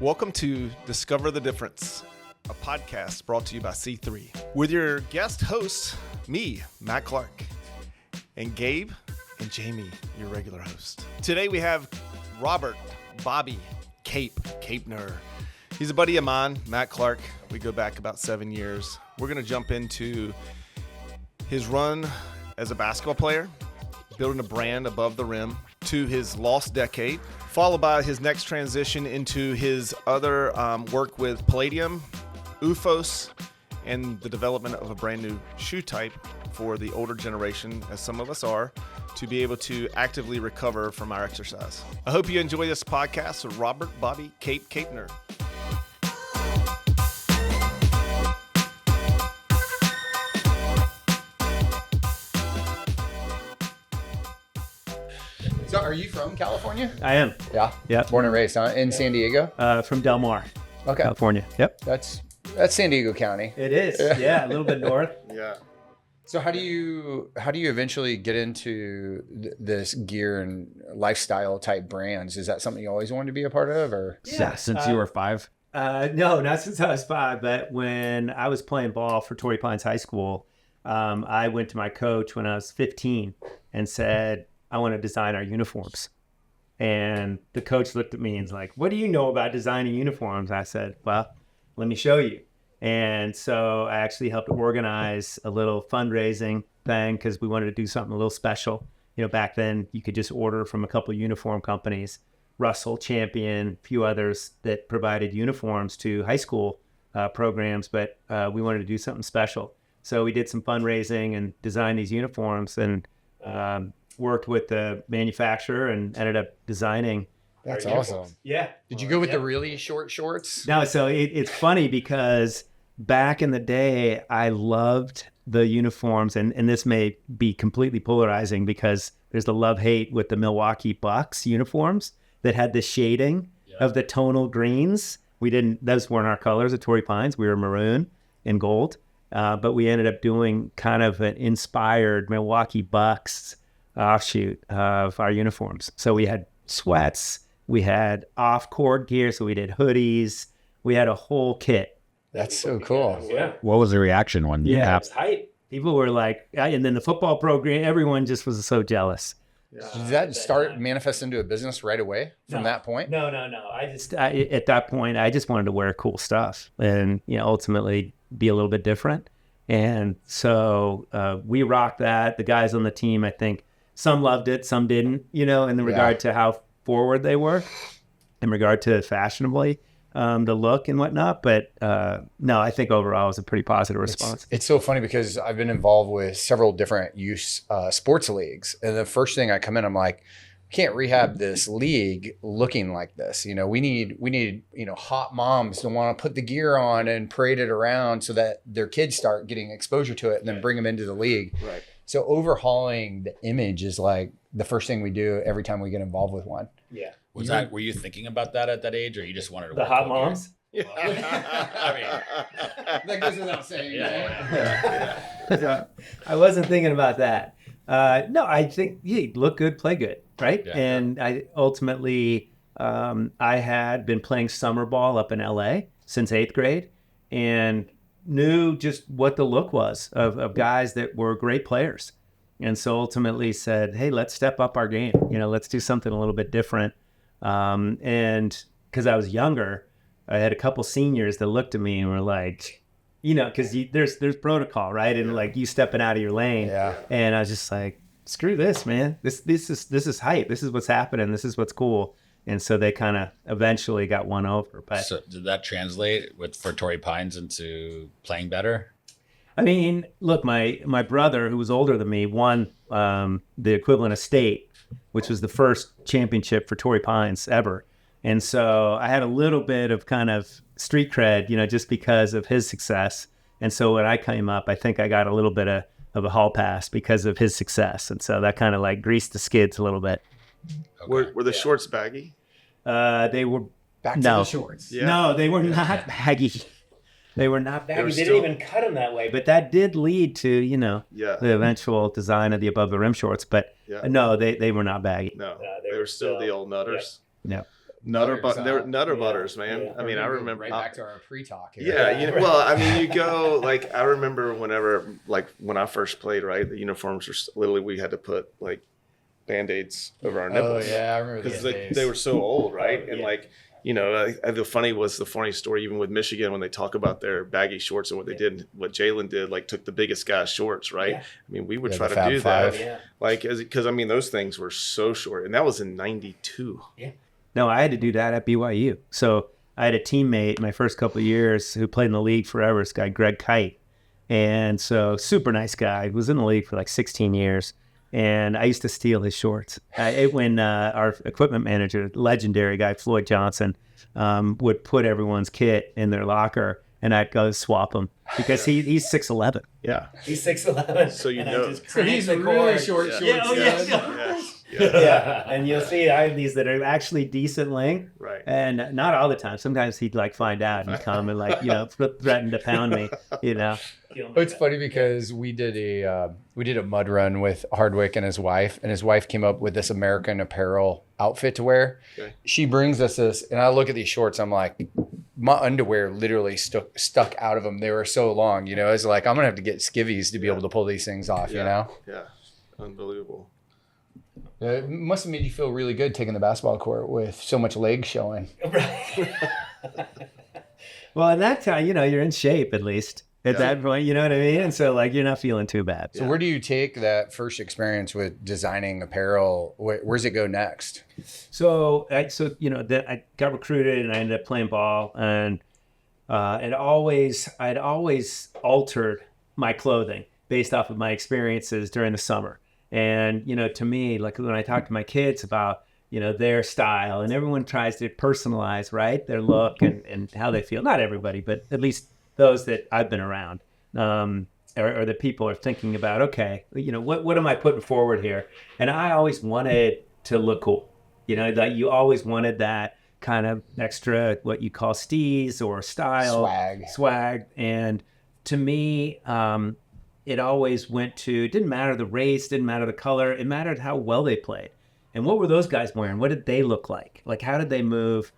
Welcome to Discover the Difference, a podcast brought to you by C3. With your guest hosts, me, Matt Clark, and Gabe and Jamie, your regular host. Today we have Robert, Bobby, Capener. He's a buddy of mine, Matt Clark. We go back about 7 years. We're going to jump into his run as a basketball player, building a brand above the rim, to his lost decade, followed by his next transition into his other work with Palladium, UFOS, and the development of a brand new shoe type for the older generation, as some of us are, to be able to actively recover from our exercise. I hope you enjoy this podcast with Robert, Bobby, Capener. So are you from California? I am. Yeah. Yeah. Born and raised, huh? In San Diego? From Del Mar, Okay. California. Yep. That's San Diego County. It is. Yeah, a little bit north. Yeah. So how do you eventually get into this gear and lifestyle type brands? Is that something you always wanted to be a part of, or? Yeah, Since you were 5? No, not since I was 5, but when I was playing ball for Torrey Pines High School, I went to my coach when I was 15 and said, I want to design our uniforms. And the coach looked at me and was like, what do you know about designing uniforms? I said, well, let me show you. And so I actually helped organize a little fundraising thing because we wanted to do something a little special. You know, back then you could just order from a couple of uniform companies, Russell, Champion, a few others that provided uniforms to high school programs, but we wanted to do something special. So we did some fundraising and designed these uniforms and worked with the manufacturer and ended up designing. That's awesome. Yeah. Did you go with the really short shorts? No, so it's funny because back in the day, I loved the uniforms, and this may be completely polarizing because there's the love-hate with the Milwaukee Bucks uniforms that had the shading of the tonal greens. Those weren't our colors at Torrey Pines. We were maroon and gold, but we ended up doing kind of an inspired Milwaukee Bucks offshoot of our uniforms. So we had sweats, we had off-court gear, so we did hoodies, we had a whole kit. That's so cool. Yeah. What was the reaction when you Yeah, it happened? was hype. People were like, and then the football program, everyone just was so jealous. Did that start manifest into a business right away from that point? No. At that point, I just wanted to wear cool stuff and, ultimately be a little bit different. And so we rocked that. The guys on the team, I think some loved it, some didn't, in regard to how forward they were, in regard to fashionably the look and whatnot. But no, I think overall it was a pretty positive response. It's so funny because I've been involved with several different youth sports leagues. And the first thing I come in, I'm like, can't rehab this league looking like this. We need, hot moms to want to put the gear on and parade it around so that their kids start getting exposure to it and then bring them into the league. Right. So overhauling the image is like the first thing we do every time we get involved with one. Yeah. Were you thinking about that at that age, or you just wanted to The wear hot cool gear? moms? That goes without saying. So, I wasn't thinking about that. No, I think look good, play good, right? Yeah. And I ultimately, I had been playing summer ball up in LA since 8th grade and knew just what the look was of guys that were great players. And so ultimately said, hey, let's step up our game. Let's do something a little bit different. And because I was younger, I had a couple seniors that looked at me and were like, because there's protocol, right? And like you stepping out of your lane. Yeah. And I was just like, screw this, man. This is hype. This is what's happening. This is what's cool. And so they kind of eventually got won over. But So did that translate for Torrey Pines into playing better? I mean, look, my brother, who was older than me, won the equivalent of state, which was the first championship for Torrey Pines ever. And so I had a little bit of kind of street cred, just because of his success. And so when I came up, I think I got a little bit of a hall pass because of his success. And so that kind of like greased the skids a little bit. Okay. Were the shorts baggy? They were Back to the shorts. Yeah. No, they were not baggy. They were not baggy. They didn't even cut them that way. But that did lead to, the eventual design of the above the rim shorts. But no, they were not baggy. No, they were still the old nutters. No. They were Nutter Yeah. butters, man. Yeah. I mean, I remember. right back to our pre-talk here. Yeah, well, I mean, you go like I remember when I first played, right? The uniforms were literally we had to put like Band-Aids over our Oh nipples. yeah, I remember because those days. they were so old, right? And Yeah. like the funny story even with Michigan when they talk about their baggy shorts and what they did, what Jalen did, like took the biggest guy's shorts, right? Yeah. I mean, we would Yeah, try the to Fab do Five. that, Yeah. like because I mean those things were so short, and that was in '92. No, I had to do that at BYU. So I had a teammate my first couple of years who played in the league forever, this guy, Greg Kite. And so super nice guy, was in the league for like 16 years. And I used to steal his shorts. When our equipment manager, legendary guy, Floyd Johnson, would put everyone's kit in their locker and I'd go swap them because he's 6'11". Yeah. He's 6'11". So you know. So he's really short Yeah. shorts. Yeah, oh, yeah. Yes. Yeah, and you'll see I have these that are actually decent length, Right. and not all the time. Sometimes he'd like find out and come and like threaten to pound me, It's funny because we did a mud run with Hardwick and his wife came up with this American Apparel outfit to wear. Okay. She brings us this, and I look at these shorts. I'm like, my underwear literally stuck out of them. They were so long, It's like I'm gonna have to get skivvies to be able to pull these things off. Yeah. Unbelievable. It must have made you feel really good taking the basketball court with so much leg showing. Well, at that time, you're in shape at least at that point. You know what I mean? And so like you're not feeling too bad. So where do you take that first experience with designing apparel? Where's it go next? So I got recruited and I ended up playing ball, and I'd always altered my clothing based off of my experiences during the summer. And, to me, like when I talk to my kids about, their style, and everyone tries to personalize, right, their look and how they feel. Not everybody, but at least those that I've been around, or the people are thinking about, okay, what am I putting forward here? And I always wanted to look cool. That you always wanted that kind of extra, what you call steez or style. Swag. And to me, it always went to, it didn't matter the race, didn't matter the color. It mattered how well they played. And what were those guys wearing? What did they look like? Like, how did they move?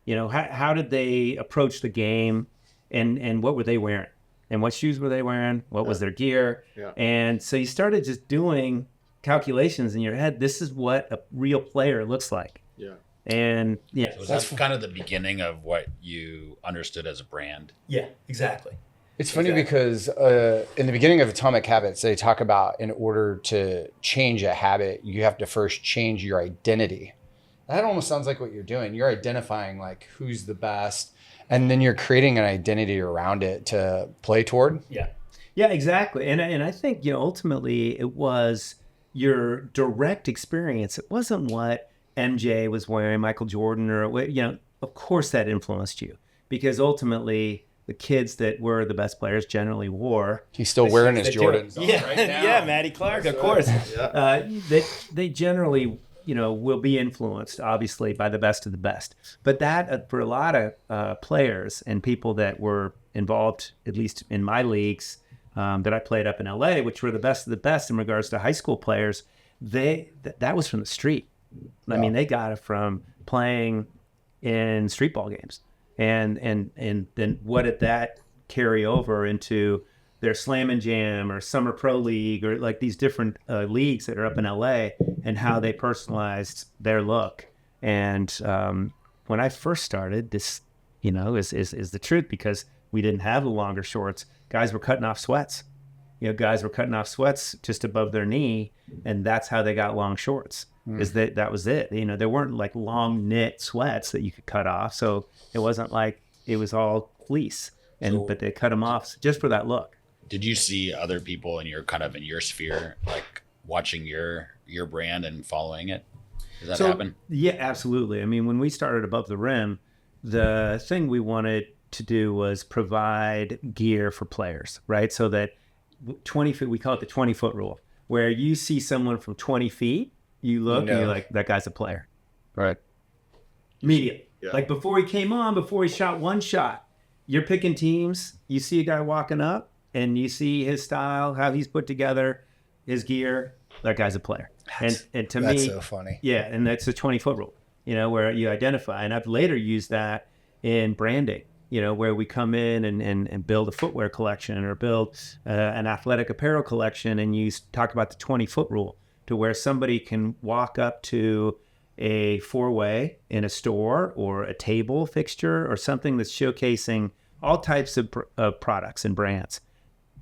How did they approach the game? And what were they wearing? And what shoes were they wearing? What was their gear? Yeah. And so you started just doing calculations in your head. This is what a real player looks like. Yeah. And So was that kind of the beginning of what you understood as a brand? yeah, exactly. It's funny because in the beginning of Atomic Habits, they talk about in order to change a habit, you have to first change your identity. That almost sounds like what you're doing. You're identifying like who's the best, and then you're creating an identity around it to play toward. Yeah, exactly. And I think, ultimately it was your direct experience. It wasn't what MJ was wearing, Michael Jordan, or, of course that influenced you, because ultimately the kids that were the best players generally wore. He's still wearing his Jordans. Yeah, Matty Clark, of course. They generally, will be influenced, obviously, by the best of the best. But that, for a lot of players and people that were involved, at least in my leagues that I played up in LA, which were the best of the best in regards to high school players, that was from the street. I mean, they got it from playing in street ball games. And then what did that carry over into their Slam and Jam or Summer Pro League or like these different leagues that are up in LA, and how they personalized their look. And when I first started, this, is the truth, because we didn't have the longer shorts. Guys were cutting off sweats. Guys were cutting off sweats just above their knee, and that's how they got long shorts. Is that was it. There weren't like long knit sweats that you could cut off. So it wasn't like it was all fleece, but they cut them off just for that look. Did you see other people in your sphere, like watching your brand and following it? Does that happen? Yeah, absolutely. I mean, when we started Above the Rim, the thing we wanted to do was provide gear for players, right? So that 20 feet, we call it the 20-foot rule, where you see someone from 20 feet, you look and you're like, that guy's a player. Right. Immediately. Yeah. Like before he came on, before he shot one shot, you're picking teams. You see a guy walking up and you see his style, how he's put together, his gear. That guy's a player. And to me, That's so funny. yeah, and that's the 20-foot rule. where you identify. And I've later used that in branding, where we come in and build a footwear collection or build an athletic apparel collection, and you talk about the 20-foot rule, to where somebody can walk up to a four-way in a store or a table fixture or something that's showcasing all types of products and brands.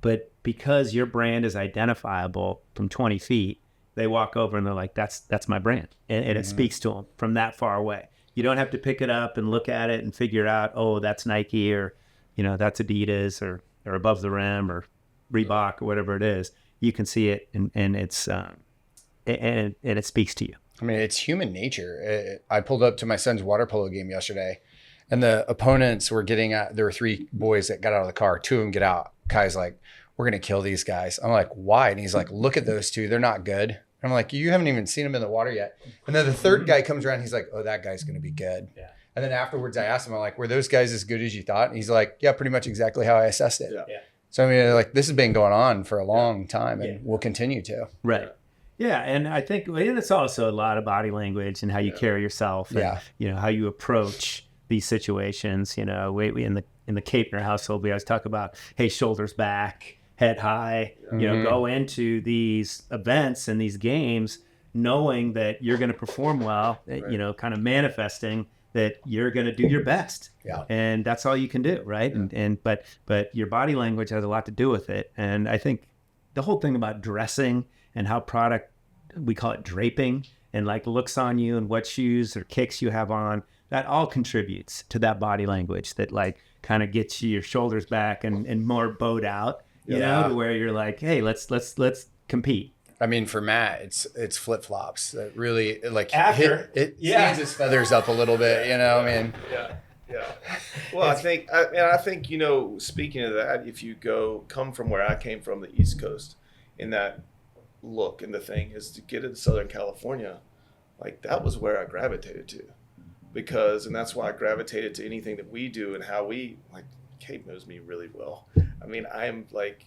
But because your brand is identifiable from 20 feet, they walk over and they're like, that's my brand. And it speaks to them from that far away. You don't have to pick it up and look at it and figure out, oh, that's Nike, or, that's Adidas, or Above the Rim, or Reebok, or whatever it is. You can see it, and it's and it speaks to you. I mean, it's human nature. I pulled up to my son's water polo game yesterday, and the opponents were there were 3 boys that got out of the car. 2 of them get out. Kai's like, we're going to kill these guys. I'm like, why? And he's like, look at those 2. They're not good. And I'm like, you haven't even seen them in the water yet. And then the third guy comes around. He's like, oh, that guy's going to be good. Yeah. And then afterwards, I asked him, I'm like, were those guys as good as you thought? And he's like, yeah, pretty much exactly how I assessed it. Yeah. So, I mean, like, this has been going on for a long time, and will continue to. Right. Yeah, and I think it's also a lot of body language and how you carry yourself, and how you approach these situations. We in the Capener household, we always talk about, hey, shoulders back, head high. Go into these events and these games knowing that you're going to perform well. Right. Kind of manifesting that you're going to do your best. Yeah, and that's all you can do, right? Yeah. But your body language has a lot to do with it, and I think the whole thing about dressing and how product, we call it draping, and like looks on you and what shoes or kicks you have on, that all contributes to that body language that like kind of gets your shoulders back and more bowed out, to where you're like, hey, let's compete. I mean, for Matt, it's flip flops that really like after it stands his feathers up a little bit, I mean. Yeah. Well, I think speaking of that, if you come from where I came from, the East Coast, in that look, and the thing is to get into Southern California, like that was where I gravitated to, and that's why I gravitated to anything that we do and how we, like, Gabe knows me really well. I mean, I'm like,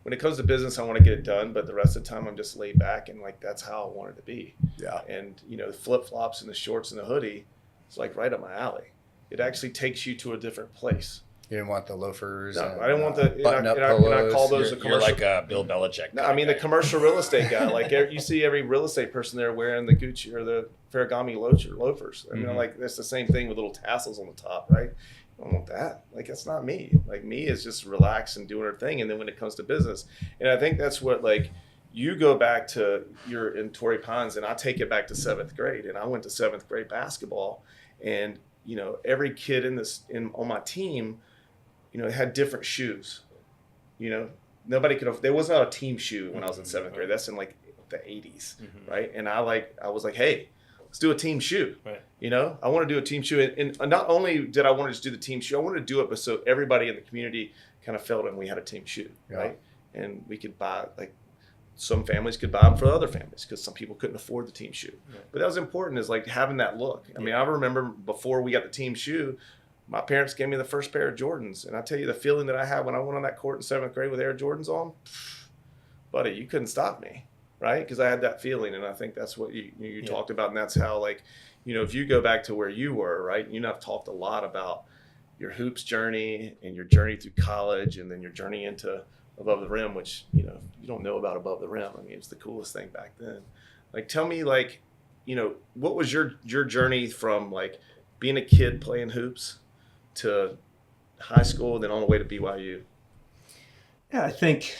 when it comes to business, I want to get it done, but the rest of the time I'm just laid back, and like that's how I wanted to be. Yeah. And the flip flops and the shorts and the hoodie, it's like right up my alley. It actually takes you to a different place. You didn't want the loafers. No, I didn't want the button-up polos. And I call those the commercial. You're like Bill Belichick. No, I mean the commercial real estate guy. Like you see every real estate person there wearing the Gucci or the Ferragamo loafers. I mean, like it's the same thing with little tassels on the top, right? I don't want that. Like that's not me. Like me is just relaxed and doing her thing. And then when it comes to business, and I think that's what like you go back to you're in Torrey Pines, and I take it back to 7th grade, and I went to 7th grade basketball, and every kid on my team, had different shoes. Nobody there was not a team shoe when I was in 7th grade. That's in like the 80s, right? And I was like, hey, let's do a team shoe. Right. I want to do a team shoe. And not only did I want to just do the team shoe, I wanted to do it so everybody in the community kind of felt and we had a team shoe, right? And we could buy, like, some families could buy them for other families because some people couldn't afford the team shoe. Right. But that was important, is like having that look. I mean, I remember before we got the team shoe, my parents gave me the first pair of Jordans. And I tell you, the feeling that I had when I went on that court in 7th grade with Air Jordans on, buddy, you couldn't stop me, right? Because I had that feeling. And I think that's what you talked about. And that's how, like, if you go back to where you were, right, I've talked a lot about your hoops journey and your journey through college and then your journey into Above the Rim, which, you don't know about Above the Rim. I mean, it's the coolest thing back then. Like, tell me, like, what was your journey from, like, being a kid playing hoops to high school and then on the way to BYU? Yeah, I think,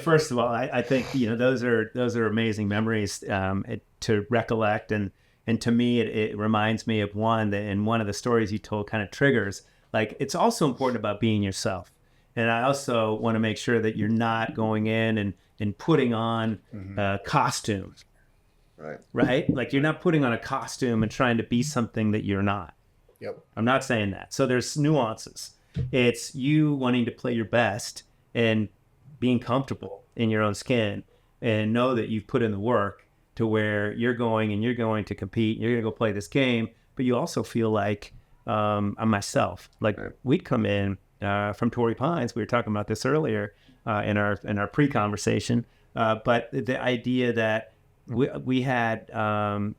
first of all, I think, those are amazing memories to recollect. And to me, it reminds me of one of the stories you told kind of triggers, like, it's also important about being yourself. And I also want to make sure that you're not going in and putting on a costume. Right? Like, you're not putting on a costume and trying to be something that you're not. Yep. I'm not saying that. So there's nuances. It's you wanting to play your best and being comfortable in your own skin and know that you've put in the work to where you're going to compete. You're going to go play this game, but you also feel like I'm myself. Like, we'd come in from Torrey Pines. We were talking about this earlier in our pre-conversation. But the idea that we had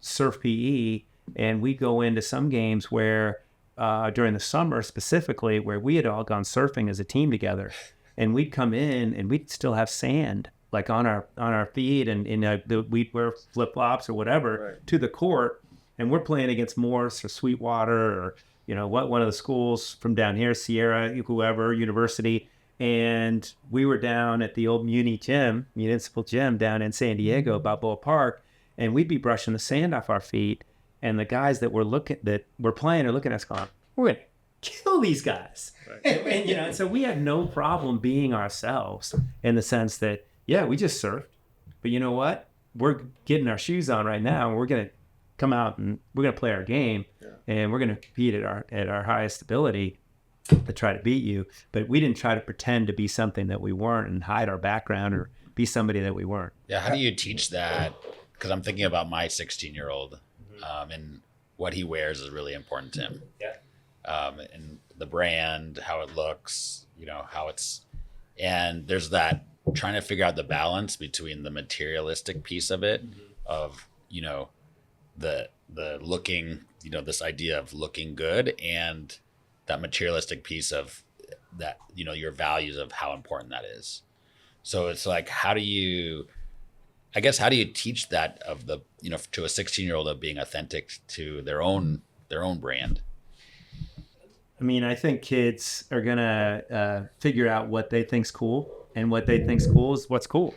surf PE And we go into some games where during the summer specifically, where we had all gone surfing as a team together, and we'd come in and we'd still have sand like on our feet, and we'd wear flip flops or whatever to the court, and we're playing against Morse or Sweetwater or one of the schools from down here, Sierra, whoever, university. And we were down at the old municipal gym down in San Diego, Balboa Park, and we'd be brushing the sand off our feet. And the guys that were playing are looking at us going, we're going to kill these guys. Right. And so we had no problem being ourselves in the sense that, yeah, we just surfed. But you know what? We're getting our shoes on right now, and we're going to come out and we're going to play our game, and we're going to compete at our highest ability to try to beat you. But we didn't try to pretend to be something that we weren't and hide our background or be somebody that we weren't. Yeah. How do you teach that? Because I'm thinking about my 16-year-old, and what he wears is really important to him. Yeah. And the brand, how it looks, and there's that trying to figure out the balance between the materialistic piece of it, of, the looking, this idea of looking good, and that materialistic piece of that, your values of how important that is. So it's like, how do you teach that of the, to a 16-year-old of being authentic to their own brand? I mean, I think kids are going to figure out what they think's cool, and what they think's cool is what's cool.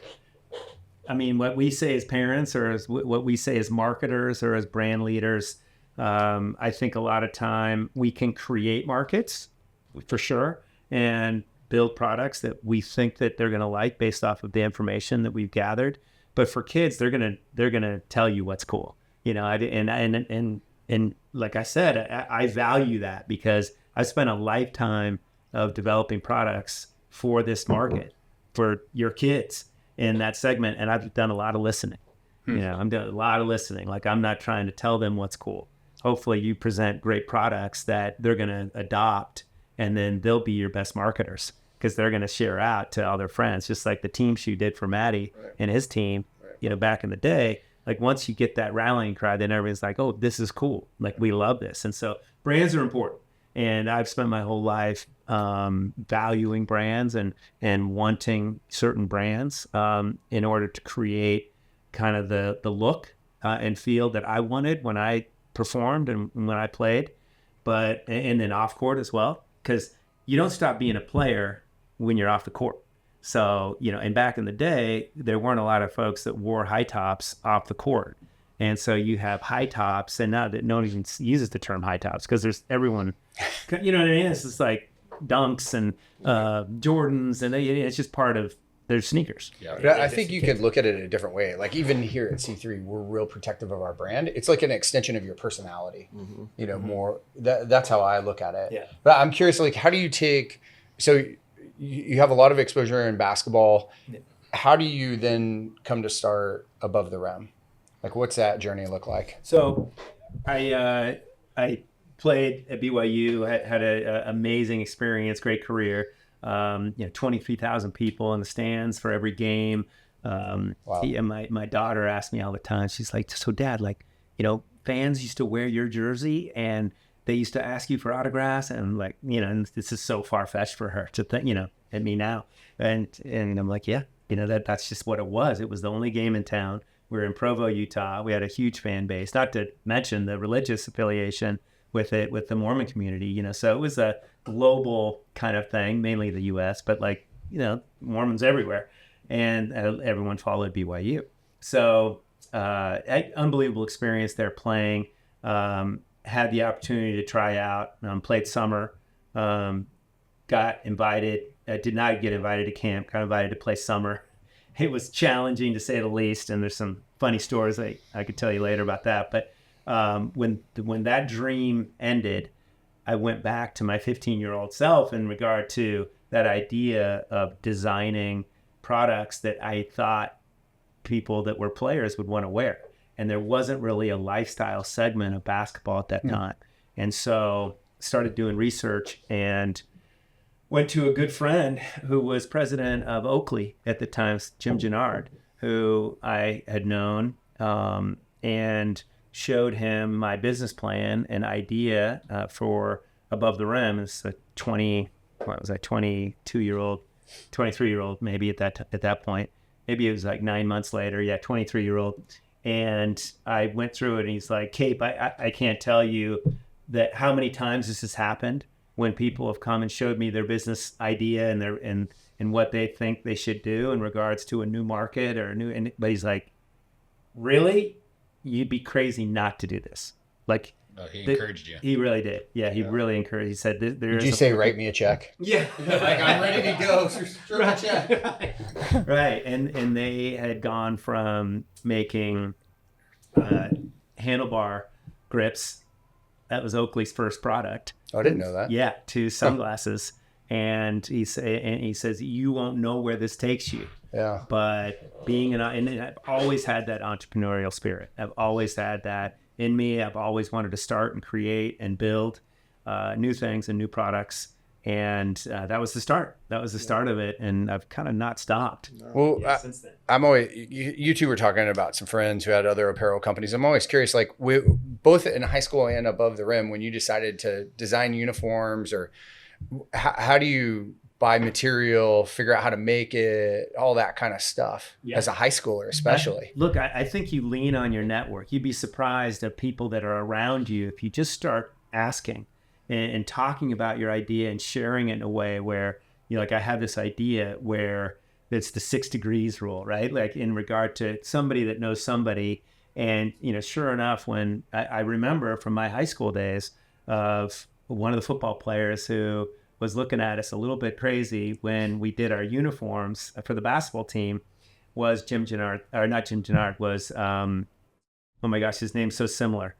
I mean, what we say as parents, or what we say as marketers or as brand leaders, I think a lot of time we can create markets for sure and build products that we think that they're going to like based off of the information that we've gathered. But for kids, they're gonna tell you what's cool, and like I said, I value that because I spent a lifetime of developing products for this market, for your kids in that segment, and I've done a lot of listening. I'm doing a lot of listening. Like, I'm not trying to tell them what's cool. Hopefully, you present great products that they're gonna adopt, and then they'll be your best marketers, because they're going to share out to all their friends, just like the team shoe did for Matty and his team, back in the day. Like, once you get that rallying cry, then everybody's like, oh, this is cool. Like, we love this. And so brands are important. And I've spent my whole life valuing brands and wanting certain brands in order to create kind of the look and feel that I wanted when I performed and when I played, and then off court as well, because you don't stop being a player when you're off the court. So, and back in the day, there weren't a lot of folks that wore high tops off the court. And so you have high tops, and now that no one even uses the term high tops, because there's everyone, you know what I mean? It's just like Dunks and Jordans, and it's just part of their sneakers. Yeah, I think you could look at it a different way. Like, even here at C3, we're real protective of our brand. It's like an extension of your personality, more. That's how I look at it. Yeah. But I'm curious, like, how do you take, so you have a lot of exposure in basketball. How do you then come to start Above the Rim? Like, what's that journey look like? So I played at BYU, had an amazing experience, great career. 23,000 people in the stands for every game. Wow. My daughter asked me all the time, she's like, so Dad, like, fans used to wear your jersey and they used to ask you for autographs, and like, and this is so far-fetched for her to think, at me now. And I'm like, yeah, that's just what it was. It was the only game in town. We were in Provo, Utah. We had a huge fan base, not to mention the religious affiliation with it, with the Mormon community, so it was a global kind of thing, mainly the U.S., but like, Mormons everywhere, and everyone followed BYU. So unbelievable experience there playing. Had the opportunity to try out, played summer, got invited, did not get invited to camp, got invited to play summer. It was challenging to say the least, and there's some funny stories I could tell you later about that. But when that dream ended, I went back to my 15-year-old self in regard to that idea of designing products that I thought people that were players would want to wear. And there wasn't really a lifestyle segment of basketball at that time. And so started doing research and went to a good friend who was president of Oakley at the time, Jim Gennard, who I had known, and showed him my business plan and idea for Above the Rim. It's a 22-year-old, 23-year-old maybe at that point. Maybe it was like 9 months later. Yeah, 23-year-old. And I went through it, and he's like, Cape, I can't tell you that how many times this has happened when people have come and showed me their business idea and what they think they should do in regards to a new market or but he's like, really? You'd be crazy not to do this. Like, he encouraged you. He really did. Yeah, he really encouraged. He said, Did you say, write me a check? Yeah. Like, I'm ready to go. So a check. Right. And they had gone from making handlebar grips. That was Oakley's first product. Oh, I didn't know that. Yeah, to sunglasses. And he says, you won't know where this takes you. Yeah. But and I've always had that entrepreneurial spirit. I've always had that in me. I've always wanted to start and create and build new things and new products. And that was the start. That was the start of it. And I've kind of not stopped. Well, since then. I'm always, you two were talking about some friends who had other apparel companies. I'm always curious, like both in high school and Above the Rim, when you decided to design uniforms, or how do you buy material, figure out how to make it, all that kind of stuff as a high schooler, especially? Look, I think you lean on your network. You'd be surprised at people that are around you if you just start asking and talking about your idea and sharing it in a way where, like, I have this idea where it's the 6 degrees rule, right? Like, in regard to somebody that knows somebody. And, sure enough, when I remember from my high school days of one of the football players who was looking at us a little bit crazy when we did our uniforms for the basketball team was Jim Gennard, or not Jim Gennard, was, oh my gosh, his name's so similar.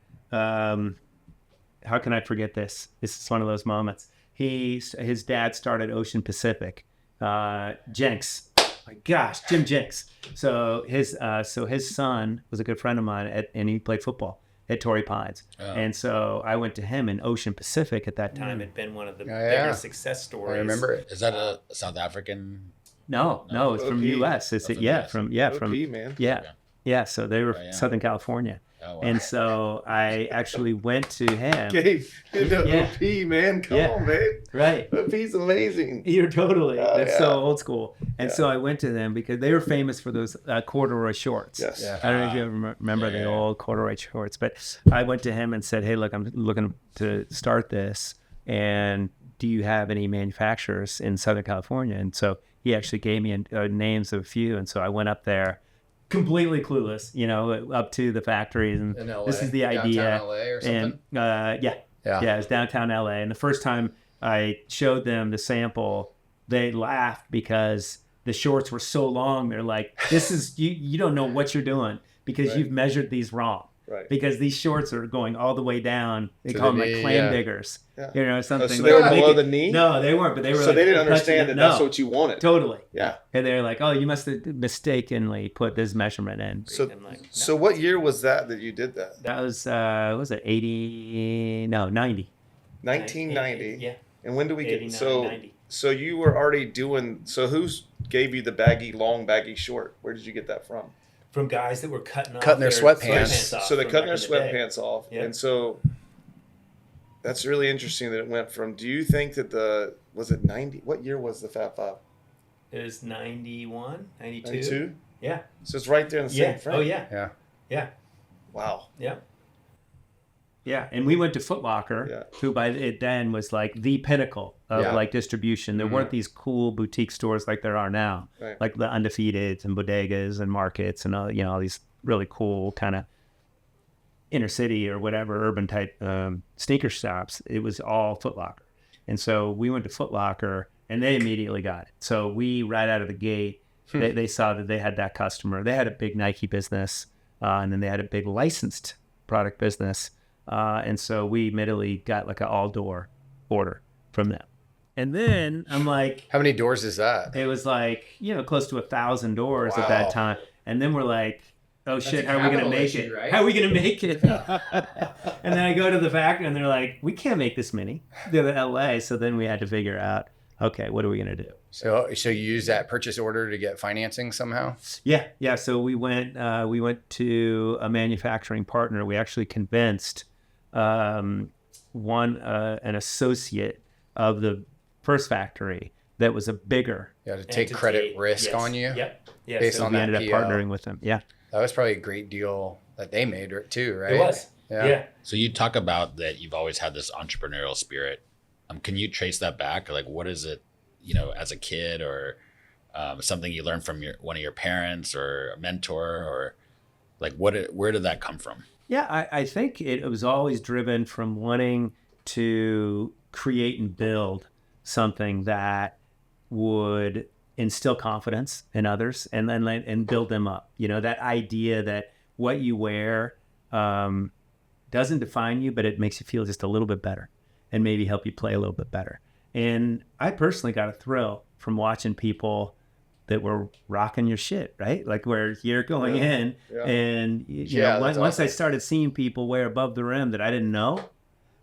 How can I forget this? This is one of those moments. His dad started Ocean Pacific. Jenks. My gosh, Jim Jenks. So his son was a good friend of mine, and he played football at Torrey Pines. Oh. And so I went to him, and Ocean Pacific at that time had been one of the bigger success stories. I remember it. Is that a South African? No, it's from U.S. It's from man. Yeah. So they were Southern California. Oh, wow. And so I actually went to him. Gabe, OP, man. Come on, babe. Right. OP's amazing. You're totally. That's so old school. And so I went to them because they were famous for those corduroy shorts. Yes. Yeah. I don't know if you ever remember the old corduroy shorts, but I went to him and said, hey, look, I'm looking to start this. And do you have any manufacturers in Southern California? And so he actually gave me names of a few. And so I went up there. Completely clueless, up to the factories, and this is the idea. Downtown LA or something? And it was downtown LA. And the first time I showed them the sample, they laughed because the shorts were so long. They're like, "This is you don't know what you're doing because you've measured these wrong." Right. Because these shorts are going all the way down. They call them like clam diggers. Yeah. Something. So they were below the knee? No, they weren't. But they were. So they didn't understand that that's what you wanted. Totally. Yeah. And they're like, "Oh, you must have mistakenly put this measurement in." So what year was that you did that? That was was it 80? No, 90. 1990. Yeah. And when do we get 90. So you were already doing. So who gave you the long baggy short? Where did you get that from? From guys that were cutting their sweatpants off. So they're cutting their sweatpants off. Yep. And so that's really interesting that it went from, do you think that was it 90? What year was the Fab Five? It was 91, 92. 92? Yeah. So it's right there in the same frame. Oh, yeah. Yeah. Wow. Yeah. Yeah, and we went to Foot Locker, who by then was like the pinnacle of like distribution. There weren't these cool boutique stores like there are now, like the Undefeateds and Bodegas and Markets and all these really cool kind of inner city or whatever urban type sneaker shops. It was all Foot Locker, and so we went to Foot Locker, and they immediately got it. So we right out of the gate, they saw that they had that customer. They had a big Nike business, and then they had a big licensed product business. And so we immediately got like an all-door order from them. And then I'm like... How many doors is that? It was like, close to 1,000 doors at that time. And then we're like, oh shit, how are we going to make it? Right? How are we going to make it? And then I go to the factory and they're like, we can't make this many. They're the LA. So then we had to figure out okay, what are we going to do? So you use that purchase order to get financing somehow? Yeah. So we went to a manufacturing partner. We actually convinced an associate of the first factory that was a bigger You had to take credit risk on you. Yep. Yeah. Based so on we that ended PO. up partnering with them. Yeah. That was probably a great deal that they made too, right? It was. Yeah. So you talk about that you've always had this entrepreneurial spirit. Can you trace that back? Like, what is it, as a kid, or something you learned from one of your parents or a mentor, or like where did that come from? Yeah, I think it was always driven from wanting to create and build something that would instill confidence in others and build them up. That idea that what you wear doesn't define you, but it makes you feel just a little bit better and maybe help you play a little bit better. And I personally got a thrill from watching people that were rocking your shit, right? Like where you're going in and once I started seeing people wear above the rim that I didn't know,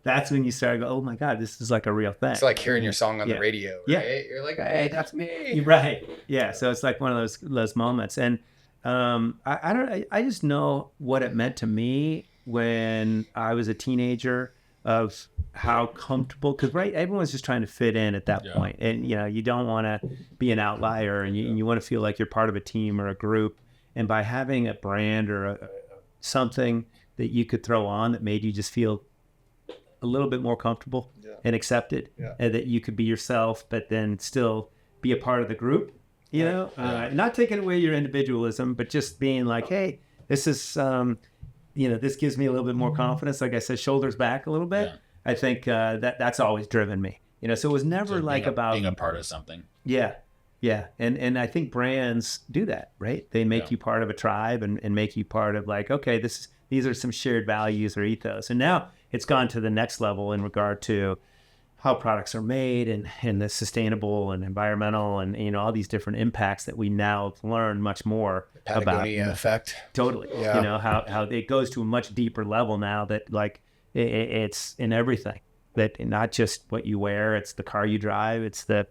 that's when you started going, oh my God, this is like a real thing. It's like hearing your song on the radio, right? Yeah. You're like, hey, that's me. Right. Yeah. So it's like one of those moments. And I just know what it meant to me when I was a teenager of how comfortable, because everyone's just trying to fit in at that point. And, you don't want to be an outlier, and you want to feel like you're part of a team or a group. And by having a brand or something that you could throw on that made you just feel a little bit more comfortable and accepted, and that you could be yourself, but then still be a part of the group, not taking away your individualism, but just being like, hey, this is, this gives me a little bit more confidence. Like I said, shoulders back a little bit. Yeah. I think that's always driven me, so it was never about being a part of something. Yeah. Yeah. And I think brands do that, right? They make you part of a tribe and make you part of like, okay, these are some shared values or ethos. And now it's gone to the next level in regard to how products are made and the sustainable and environmental and, all these different impacts that we now learn much more Patagonia about. Effect. Totally. Yeah. How it goes to a much deeper level now that like it's in everything, that not just what you wear, it's the car you drive, it's the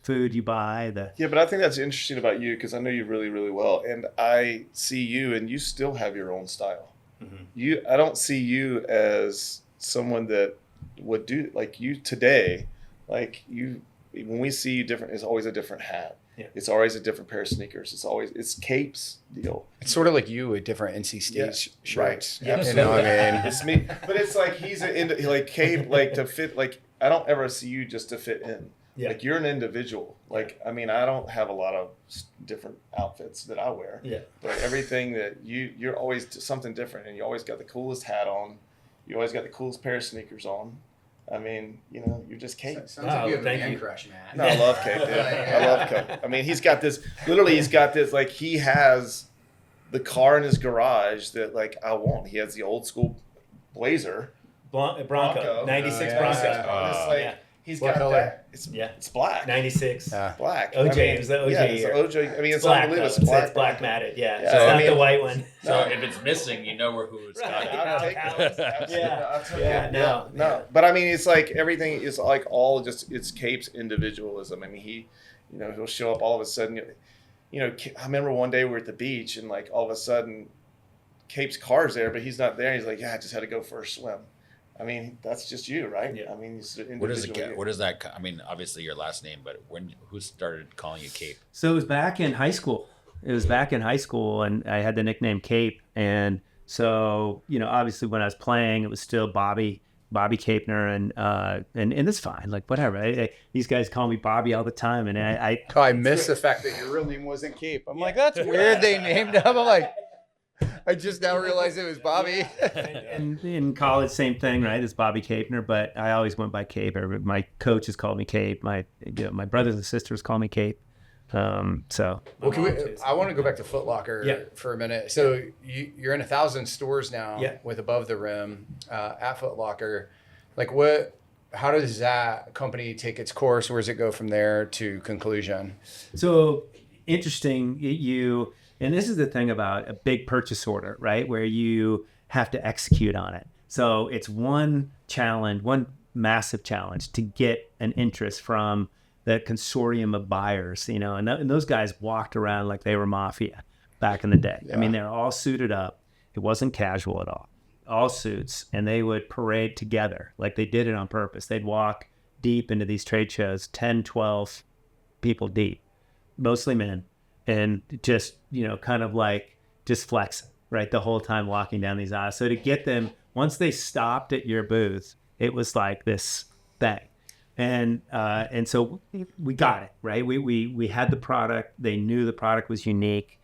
food you buy. Yeah, but I think that's interesting about you because I know you really, really well. And I see you and you still have your own style. Mm-hmm. I don't see you as someone that would do like you today. Like you, when we see you different, it's always a different hat. Yeah. It's always a different pair of sneakers. It's Cape's deal. It's sort of like you with different NC State shirts. Right. Yeah, absolutely. It's me. But it's like he's like Cape, like to fit. Like I don't ever see you just to fit in. Yeah. Like you're an individual. Like I mean, I don't have a lot of different outfits that I wear. Yeah. But everything that you're always something different, and you always got the coolest hat on. You always got the coolest pair of sneakers on. I mean, you're just Cape. Sounds like you have a man crush, man. No, I love Cape, dude. I love Cape. I mean, he's got this, like he has the car in his garage that like I want. He has the old school Blazer. Bronco. 96 Bronco. He's got that. It's black. 96. Black. OJ. It was the OJ year. It's OJ. I mean, it's black, unbelievable. It's black. It's black matted. Yeah. So it's not the white one. So if it's missing, you know who's got it. I'll take those. No. But I mean, it's like everything is like all just it's Cape's individualism. I mean, he'll show up all of a sudden. I remember one day we were at the beach and like all of a sudden, Cape's car's there, but he's not there. He's like, I just had to go for a swim. I mean, that's just you, right? Yeah. I mean, it's what does that? I mean, obviously your last name, but who started calling you Cape? So it was back in high school. And I had the nickname Cape. And so, obviously when I was playing, it was still Bobby Capener, and it's fine, like whatever. These guys call me Bobby all the time, and I miss the fact that your real name wasn't Cape. I'm like, that's weird. They named him. I'm like, I just now realized it was Bobby. And in college, same thing, right? It's Bobby Capener, but I always went by Cape. My coaches called me Cape. My brothers and sisters call me Cape. I want to go back to Foot Locker for a minute. So you're in 1,000 stores now with Above the Rim at Foot Locker. Like how does that company take its course? Where does it go from there to conclusion? So interesting. And this is the thing about a big purchase order, right? Where you have to execute on it. So it's one massive challenge to get an interest from that consortium of buyers, you know, and those guys walked around like they were mafia back in the day. I mean, they're all suited up. It wasn't casual at all suits, and they would parade together like they did it on purpose. They'd walk deep into these trade shows, 10, 12 people deep, mostly men, and just, you know, kind of like just flexing, right, the whole time walking down these aisles. So to get them, once they stopped at your booth, it was like this thing. And so we got it, right? We had the product. They knew the product was unique.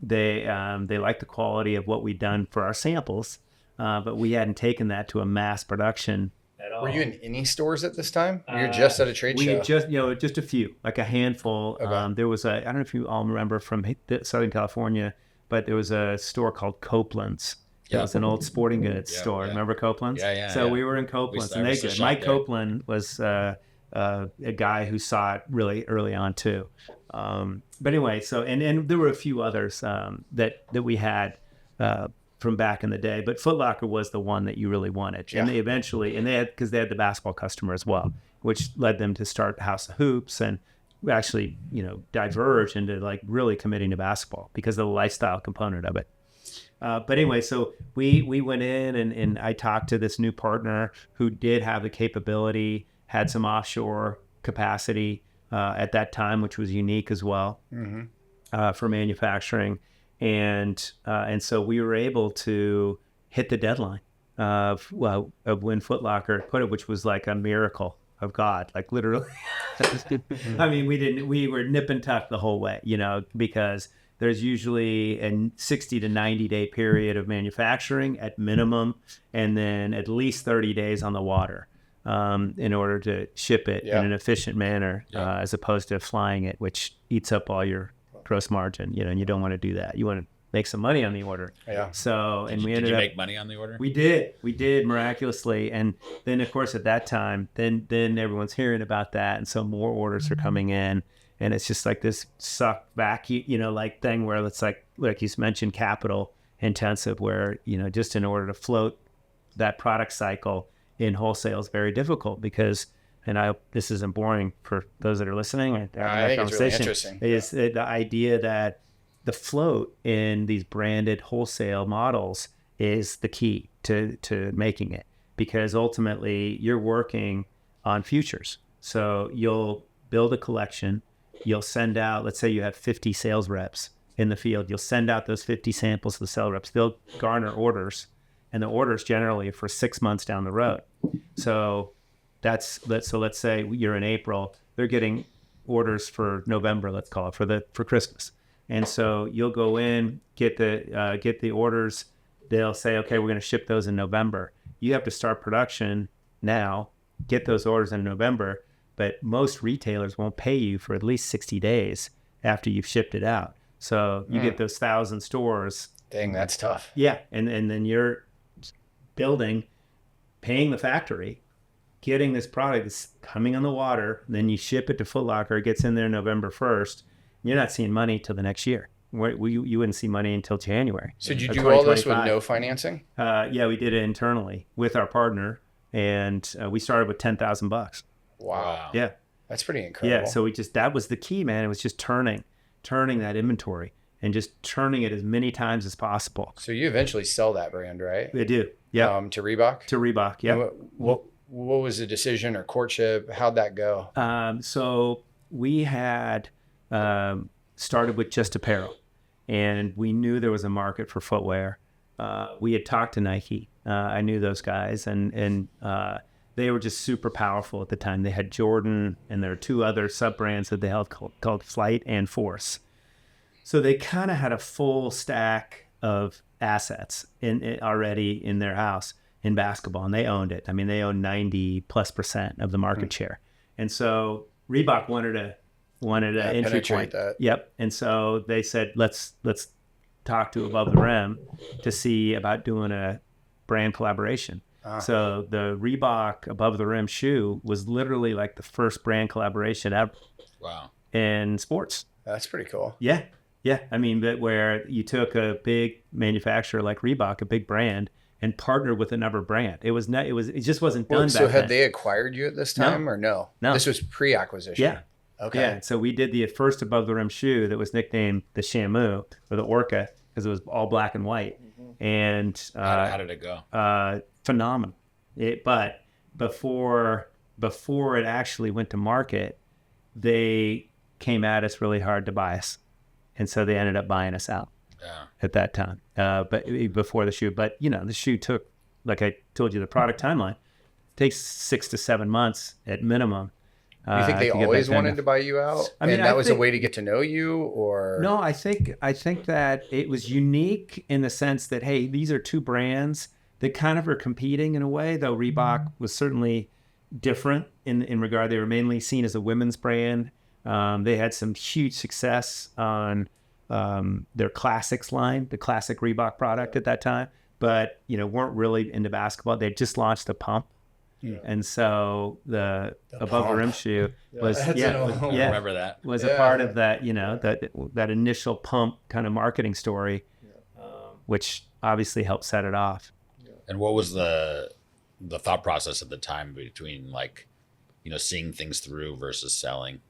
They liked the quality of what we'd done for our samples, but we hadn't taken that to a mass production at all. Were you in any stores at this time? You're just at a trade show? We had just a few, like a handful. Okay. There was I don't know if you all remember from Southern California, but there was a store called Copeland's. It was an old sporting goods store. Remember Copeland's? Yeah. So we were in Copeland's, and they did. Mike Copeland was a guy who saw it really early on too. But anyway, so and there were a few others that we had from back in the day, but Foot Locker was the one that you really wanted. And they eventually, because they had the basketball customer as well, which led them to start House of Hoops and actually, you know, diverge into like really committing to basketball because of the lifestyle component of it. But anyway, so we went in and I talked to this new partner who did have the capability, had some offshore capacity at that time, which was unique as well for manufacturing. And so we were able to hit the deadline of when Foot Locker put it, which was like a miracle of God, like literally. I mean, we were nip and tuck the whole way, you know, because there's usually a 60 to 90 day period of manufacturing at minimum, and then at least 30 days on the water in order to ship it in an efficient manner, as opposed to flying it, which eats up all your gross margin, you know, and you don't want to do that. You want to make some money on the order. Yeah. So, and we ended up... Did you make money on the order? We did miraculously. And then, of course, at that time, then everyone's hearing about that. And so more orders are coming in. And it's just like this suck vacuum, you know, like thing where it's like you mentioned, capital intensive, where, you know, just in order to float that product cycle in wholesale is very difficult because, and this isn't boring for those that are listening. I think it's really interesting. Is the idea that the float in these branded wholesale models is the key to making it, because ultimately you're working on futures. So you'll build a collection. You'll send out, let's say you have 50 sales reps in the field. You'll send out those 50 samples to the sales reps. They'll garner orders, and the orders generally are for 6 months down the road. So let's say you're in April, they're getting orders for November, let's call it, for Christmas. And so you'll go in, get the orders. They'll say, okay, we're going to ship those in November. You have to start production now, get those orders in November. But most retailers won't pay you for at least 60 days after you've shipped it out. So you get those 1,000 stores. Dang, that's tough. Yeah. And then you're building, paying the factory, getting this product that's coming on the water. Then you ship it to Foot Locker. It gets in there November 1st. You're not seeing money till the next year. You wouldn't see money until January. So did you do all this with no financing? Yeah, we did it internally with our partner. And we started with $10,000. Wow. Yeah. That's pretty incredible. Yeah. So that was the key, man. It was just turning that inventory and just turning it as many times as possible. So you eventually sell that brand, right? We do. Yeah. To Reebok? To Reebok. Yeah. What was the decision or courtship? How'd that go? So we had started with just apparel, and we knew there was a market for footwear. We had talked to Nike. I knew those guys, and they were just super powerful at the time. They had Jordan, and there are two other sub-brands that they held called Flight and Force. So they kind of had a full stack of assets already in their house in basketball, and they owned it. I mean, they owned 90+% of the market share. And so Reebok wanted an entry point. That. Yep. And so they said, let's talk to Above the Rim to see about doing a brand collaboration. So the Reebok Above the Rim shoe was literally like the first brand collaboration ever. Wow. In sports. That's pretty cool. Yeah. Yeah. I mean, but where you took a big manufacturer like Reebok, a big brand, and partnered with another brand. It just wasn't done back then. So had they acquired you at this time or no? No. This was pre-acquisition. Yeah. Okay. Yeah. So we did the first above the rim shoe that was nicknamed the Shamu or the Orca because it was all black and white. And How did it go? phenomenal. But before it actually went to market, they came at us really hard to buy us, and so they ended up buying us out at that time. But before the shoe, but the shoe took, like I told you, the product timeline takes 6 to 7 months at minimum. You think they to get always that done. wanted to buy you out? I mean, and that I was think- a way to get to know you, or No, I think that it was unique in the sense that, hey, these are two brands that kind of are competing in a way, though Reebok was certainly different in regard. They were mainly seen as a women's brand. They had some huge success on their classics line, the classic Reebok product at that time, but weren't really into basketball. They just launched the pump. Yeah. And so the above the rim shoe was I remember that. was a part of that, that initial pump kind of marketing story, which obviously helped set it off. And what was the thought process at the time between seeing things through versus selling?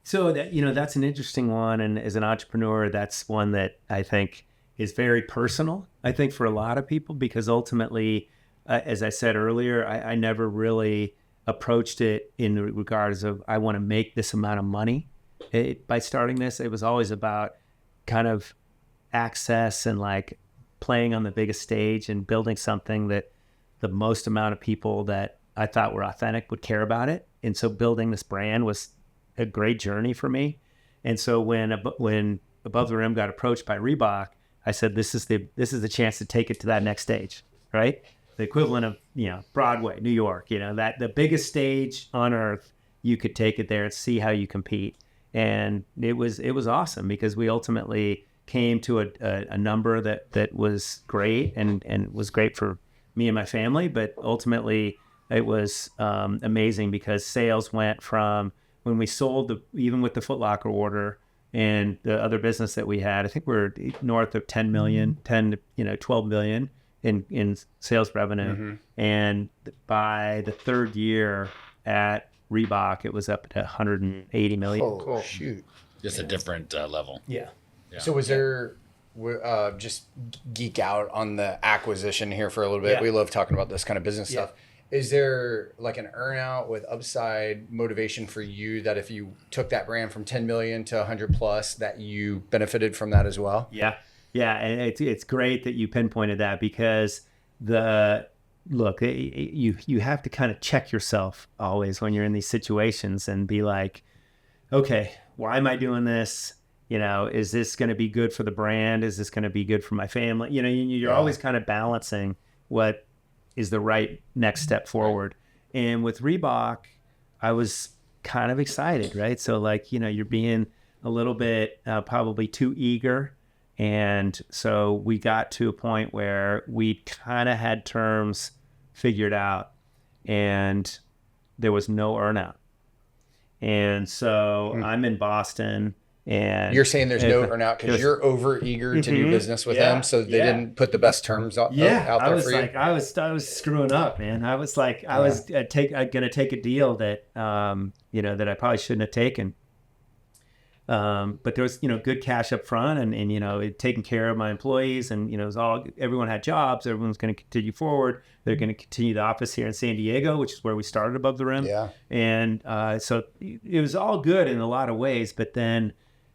So that that's an interesting one, and as an entrepreneur, that's one that I think is very personal. I think for a lot of people, because ultimately, as I said earlier, I never really approached it in the regards of I want to make this amount of money by starting this. It was always about kind of access and like playing on the biggest stage and building something that the most amount of people that I thought were authentic would care about it. And so building this brand was a great journey for me. And so when Above the Rim got approached by Reebok, I said, this is the chance to take it to that next stage, right? The equivalent of, Broadway, New York, that the biggest stage on earth, you could take it there and see how you compete. And it was awesome because we ultimately came to a number that was great and was great for me and my family. But ultimately it was amazing because sales went from when we sold even with the Foot Locker order and the other business that we had, I think we're north of 10 million, 10 to 12 million in sales revenue. Mm-hmm. And by the third year at Reebok, it was up to 180 million. Oh, cool. Shoot. Just a different level. Yeah. So was there, just geek out on the acquisition here for a little bit. Yeah. We love talking about this kind of business Yeah. stuff. Is there like an earn out with upside motivation for you that if you took that brand from 10 million to 100 plus, that you benefited from that as well? Yeah. Yeah. And it's great that you pinpointed that because you have to kind of check yourself always when you're in these situations and be like, okay, why am I doing this? Is this going to be good for the brand? Is this going to be good for my family? You're always kind of balancing what is the right next step forward. And with Reebok, I was kind of excited, right? So you're being a little bit probably too eager. And so we got to a point where we kind of had terms figured out and there was no earnout. And so I'm in Boston. And you're saying there's no earnout because you're over eager to do business with them, so they didn't put the best terms out there for you. I was screwing up, man. I was like, I was going to take a deal that that I probably shouldn't have taken. But there was good cash up front, and taking care of my employees, and it was everyone had jobs. Everyone's going to continue forward. They're going to continue the office here in San Diego, which is where we started Above the Rim. Yeah, and so it was all good in a lot of ways, but then.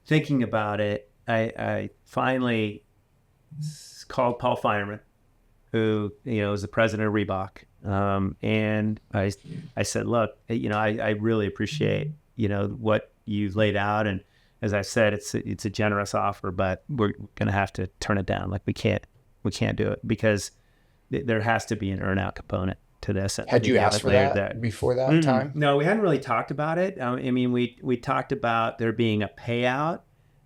Thinking about it, I finally called Paul Fireman, who is the president of Reebok, and I said, look, I really appreciate what you've laid out, and as I said, it's a generous offer, but we're gonna have to turn it down. Like we can't do it because there has to be an earnout component to this. Had you asked for that before that time? No, we hadn't really talked about it. We talked about there being a payout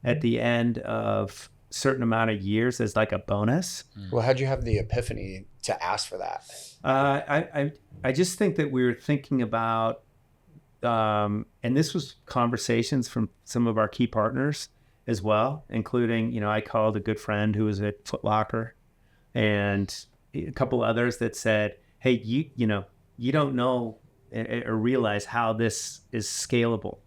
at the end of a certain amount of years as like a bonus. Well, how'd you have the epiphany to ask for that? I just think that we were thinking about, and this was conversations from some of our key partners as well, including, I called a good friend who was at Foot Locker and a couple others that said, hey, you don't know or realize how this is scalable.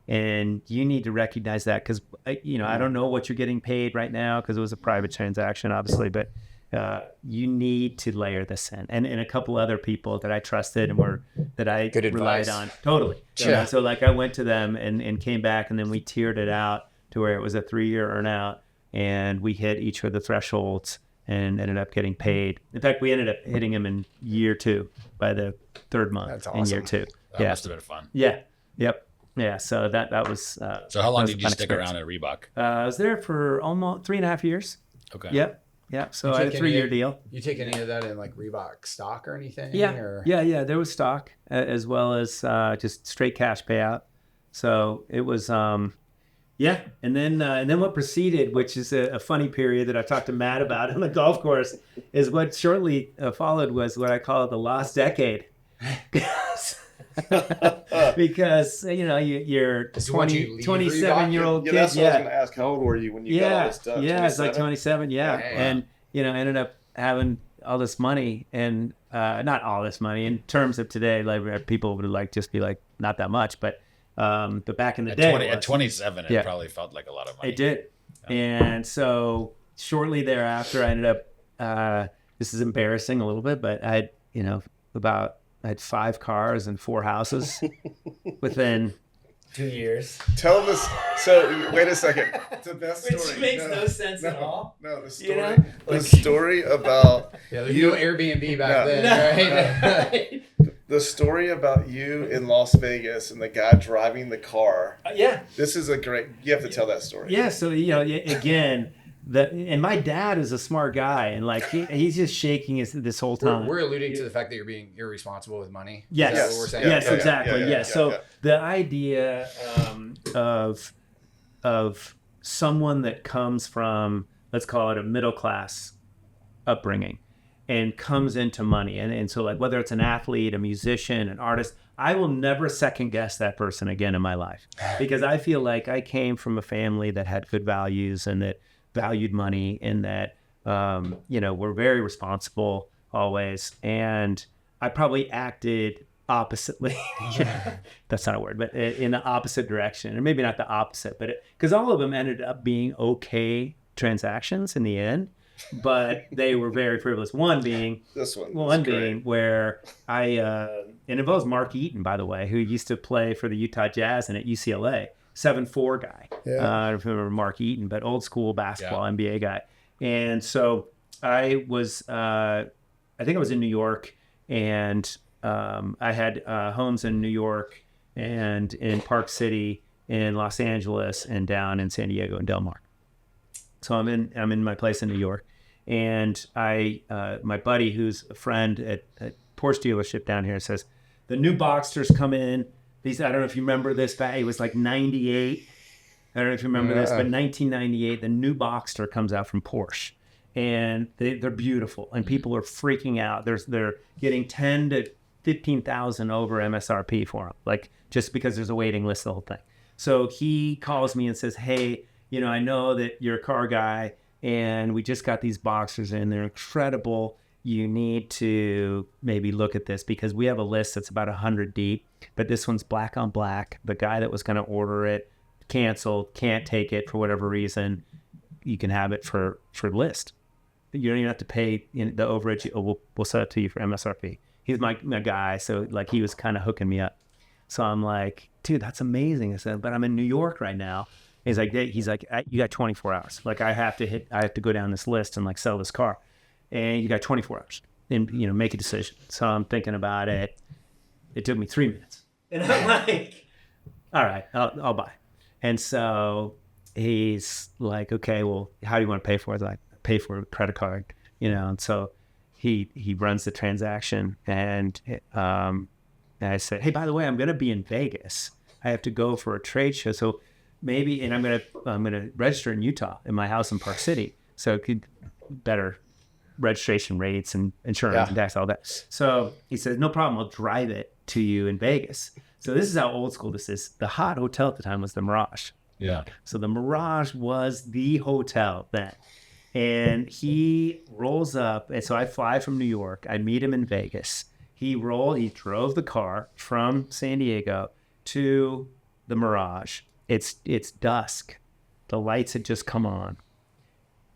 And you need to recognize that because, I don't know what you're getting paid right now because it was a private transaction, obviously, but you need to layer this in. And a couple other people that I trusted and that I Good relied advice. on. Totally. Yeah. So like I went to them and came back, and then we tiered it out to where it was a 3-year earn out, and we hit each of the thresholds and ended up getting paid. In fact, we ended up hitting them in year 2 by the 3rd month. That's in year awesome. 2. That must have been fun. Yeah. Yep. Yeah. So that was. So how long that was did a you fun stick experience. around at Reebok? I was there for almost 3.5 years. Okay. Yep. Yep. So You I had a take any 3-year of- deal. You take any of that in like Reebok stock or anything? Yeah. Or? Yeah. There was stock as well as just straight cash payout. So it was, yeah. And then what proceeded, which is a funny period that I've talked to Matt about on the golf course, is what shortly followed was what I call the lost decade. Because you're This is when you 20, leave 27-year-old kid. that's what I was going to ask. How old were you when you got all this stuff? Yeah, it's like 27? 27. Yeah, Yeah. and ended up having all this money, and not all this money in terms of today. Like people would like just be like not that much, but back in the day, At 27, it probably felt like a lot of money. it did. And so shortly thereafter, I ended up. This is embarrassing a little bit, but I had 5 cars and 4 houses within 2 years. Tell them this. So wait a second. It's the best story. Which makes no sense at all. No, the story. You know? The story about Yeah, there's no Airbnb back then, right? the story about you in Las Vegas and the guy driving the car. Yeah. This is a great. You have to tell that story. Yeah. So again. And my dad is a smart guy, and like he's just shaking this whole time. We're alluding to the fact that you're being irresponsible with money. Yes. Is that what we're saying? Yes, Yeah, exactly. yeah, Yes. yeah, So yeah. the idea of someone that comes from, let's call it a middle class upbringing, and comes into money, and so like whether it's an athlete, a musician, an artist, I will never second guess that person again in my life, because I feel like I came from a family that had good values and that valued money, and that were very responsible always, and I probably acted oppositely. That's not a word, but in the opposite direction, or maybe not the opposite, but because all of them ended up being okay transactions in the end, but they were very frivolous. One being This one. one being where it involves Mark Eaton, by the way, who used to play for the Utah Jazz and at UCLA. 7'4" guy. I don't remember Mark Eaton, but old school basketball NBA guy. And so I was, I think I was in New York, and I had homes in New York and in Park City, in Los Angeles, and down in San Diego and Del Mar. So I'm in my place in New York, and my buddy, who's a friend at Porsche dealership down here, says the new Boxsters come in. I don't know if you remember this back. It was like 98. I don't know if you remember this, but 1998, the new Boxster comes out from Porsche, and they're beautiful, and people are freaking out. They're getting 10 to 15,000 over MSRP for them, like just because there's a waiting list, the whole thing. So he calls me and says, "Hey, I know that you're a car guy, and we just got these Boxsters in. They're incredible. You need to maybe look at this because we have a list that's about 100 deep, but this one's black on black. The guy that was going to order it canceled, can't take it for whatever reason. You can have it for list. You don't even have to pay the overage. We'll sell it to you for MSRP." He's my guy, so like he was kind of hooking me up. So I'm like, "Dude, that's amazing." I said, "But I'm in New York right now." He's like, "You got 24 hours. Like I have to go down this list and like sell this car. And you got 24 hours and, make a decision." So I'm thinking about it. It took me 3 minutes. And I'm like, "All right, I'll buy." And so he's like, "Okay, well, how do you want to pay for it?" I was like, "Pay for a credit card," and so he runs the transaction. And I said, "Hey, by the way, I'm going to be in Vegas. I have to go for a trade show. So maybe, and I'm going to register in Utah in my house in Park City. So it could better registration rates and insurance and tax, all that." So he says, "No problem. I'll drive it to you in Vegas." So this is how old school this is. The hot hotel at the time was the Mirage. Yeah. So the Mirage was the hotel then. And he rolls up. And so I fly from New York. I meet him in Vegas. He drove the car from San Diego to the Mirage. It's dusk. The lights had just come on.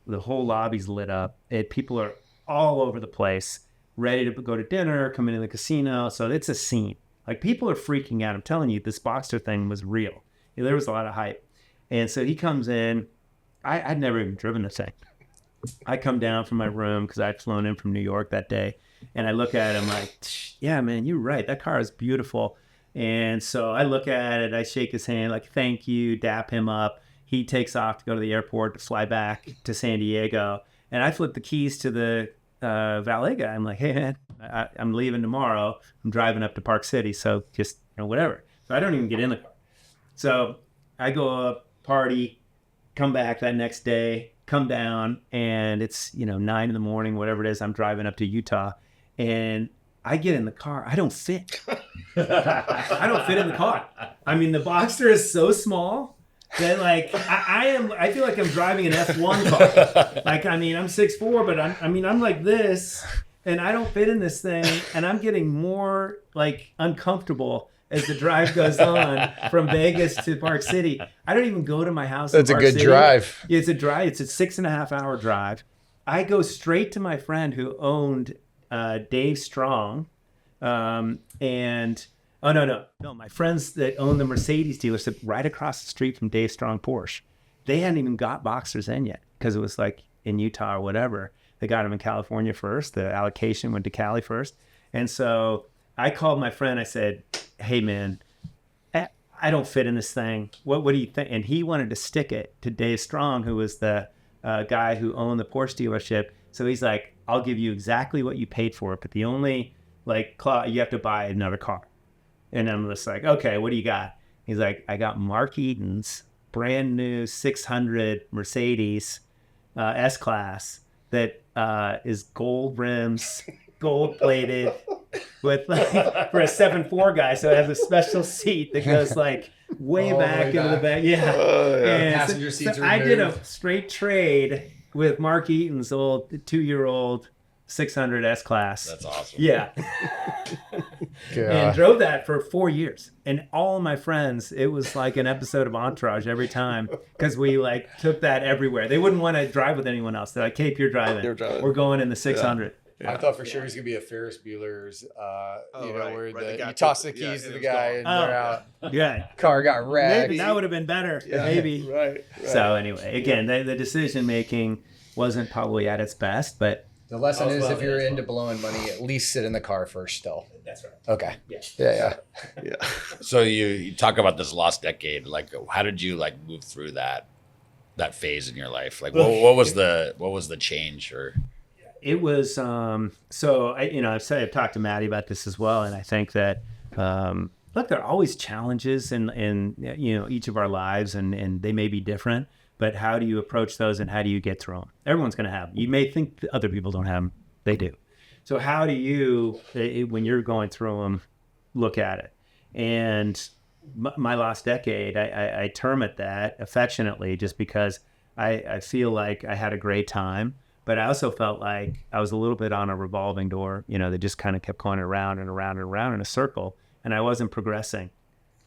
The whole lobby's lit up. People are all over the place, ready to go to dinner, come into the casino. So it's a scene. Like, people are freaking out. I'm telling you, this Boxster thing was real. There was a lot of hype. And so he comes in. I'd never even driven the thing. I come down from my room because I'd flown in from New York that day. And I look at him like, yeah, man, you're right. That car is beautiful. And so I look at it. I shake his hand like, thank you, dap him up. He takes off to go to the airport to fly back to San Diego. And I flip the keys to the valet guy. I'm like, hey, man, I'm leaving tomorrow. I'm driving up to Park City. So just, whatever. So I don't even get in the car. So I go up, party, come back that next day, come down, and it's, 9 in the morning, whatever it is. I'm driving up to Utah, and I get in the car. I don't fit. I don't fit in the car. I mean, the Boxster is so small that, like, I feel like I'm driving an F1 car. Like, I mean, I'm 6'4", but I'm like this, and I don't fit in this thing, and I'm getting more, like, uncomfortable as the drive goes on from Vegas to Park City. I don't even go to my house. That's in a Park good City. drive. It's a drive. It's a 6.5 hour drive. I go straight to my friend who owned Dave Strong. My friends that own the Mercedes dealership right across the street from Dave Strong Porsche. They hadn't even got Boxsters in yet because it was like in Utah or whatever. They got them in California first. The allocation went to Cali first. And so I called my friend. I said, hey, man, I don't fit in this thing. What do you think? And he wanted to stick it to Dave Strong, who was the guy who owned the Porsche dealership. So he's like, I'll give you exactly what you paid for it, but the only, like, you have to buy another car. And I'm just like, okay, what do you got? He's like, I got Mark Eaton's brand new 600 Mercedes S-Class that is gold rims, gold plated, with, like, for a 7'4" guy, so it has a special seat that goes like way back into the back. Yeah. And Passenger seats so are I did a removed. straight trade with Mark Eaton's old 2-year-old 600 S-Class. That's awesome. Yeah. And drove that for 4 years. And all of my friends, it was like an episode of Entourage every time, because we, like, took that everywhere. They wouldn't want to drive with anyone else. They're like, Cape, you're driving. We're going in the 600. I thought for sure it was gonna be a Ferris Bueller's, where the guy you toss the took- yeah, keys to it the was guy gone. and they're out. Yeah. Car got wrecked. Maybe that would have been better. Maybe. Right. So anyway, again, the decision making wasn't probably at its best, but The lesson is, well, if you're that's into blowing money, at least sit in the car first still. that's right. Okay. Yeah. Yeah. Yeah. So you talk about this lost decade. Like, how did you, like, move through that phase in your life? Like, what was the change? Or It was so I've talked to Maddie about this as well, and I think that look, there are always challenges in each of our lives, and they may be different, but how do you approach those, and how do you get through them? Everyone's going to have them. You may think that other people don't have them, they do. So how do you, when you're going through them, look at it? And my lost decade, I term it that affectionately, just because I feel like I had a great time. But I also felt like I was a little bit on a revolving door, that just kind of kept going around and around and around in a circle, and I wasn't progressing.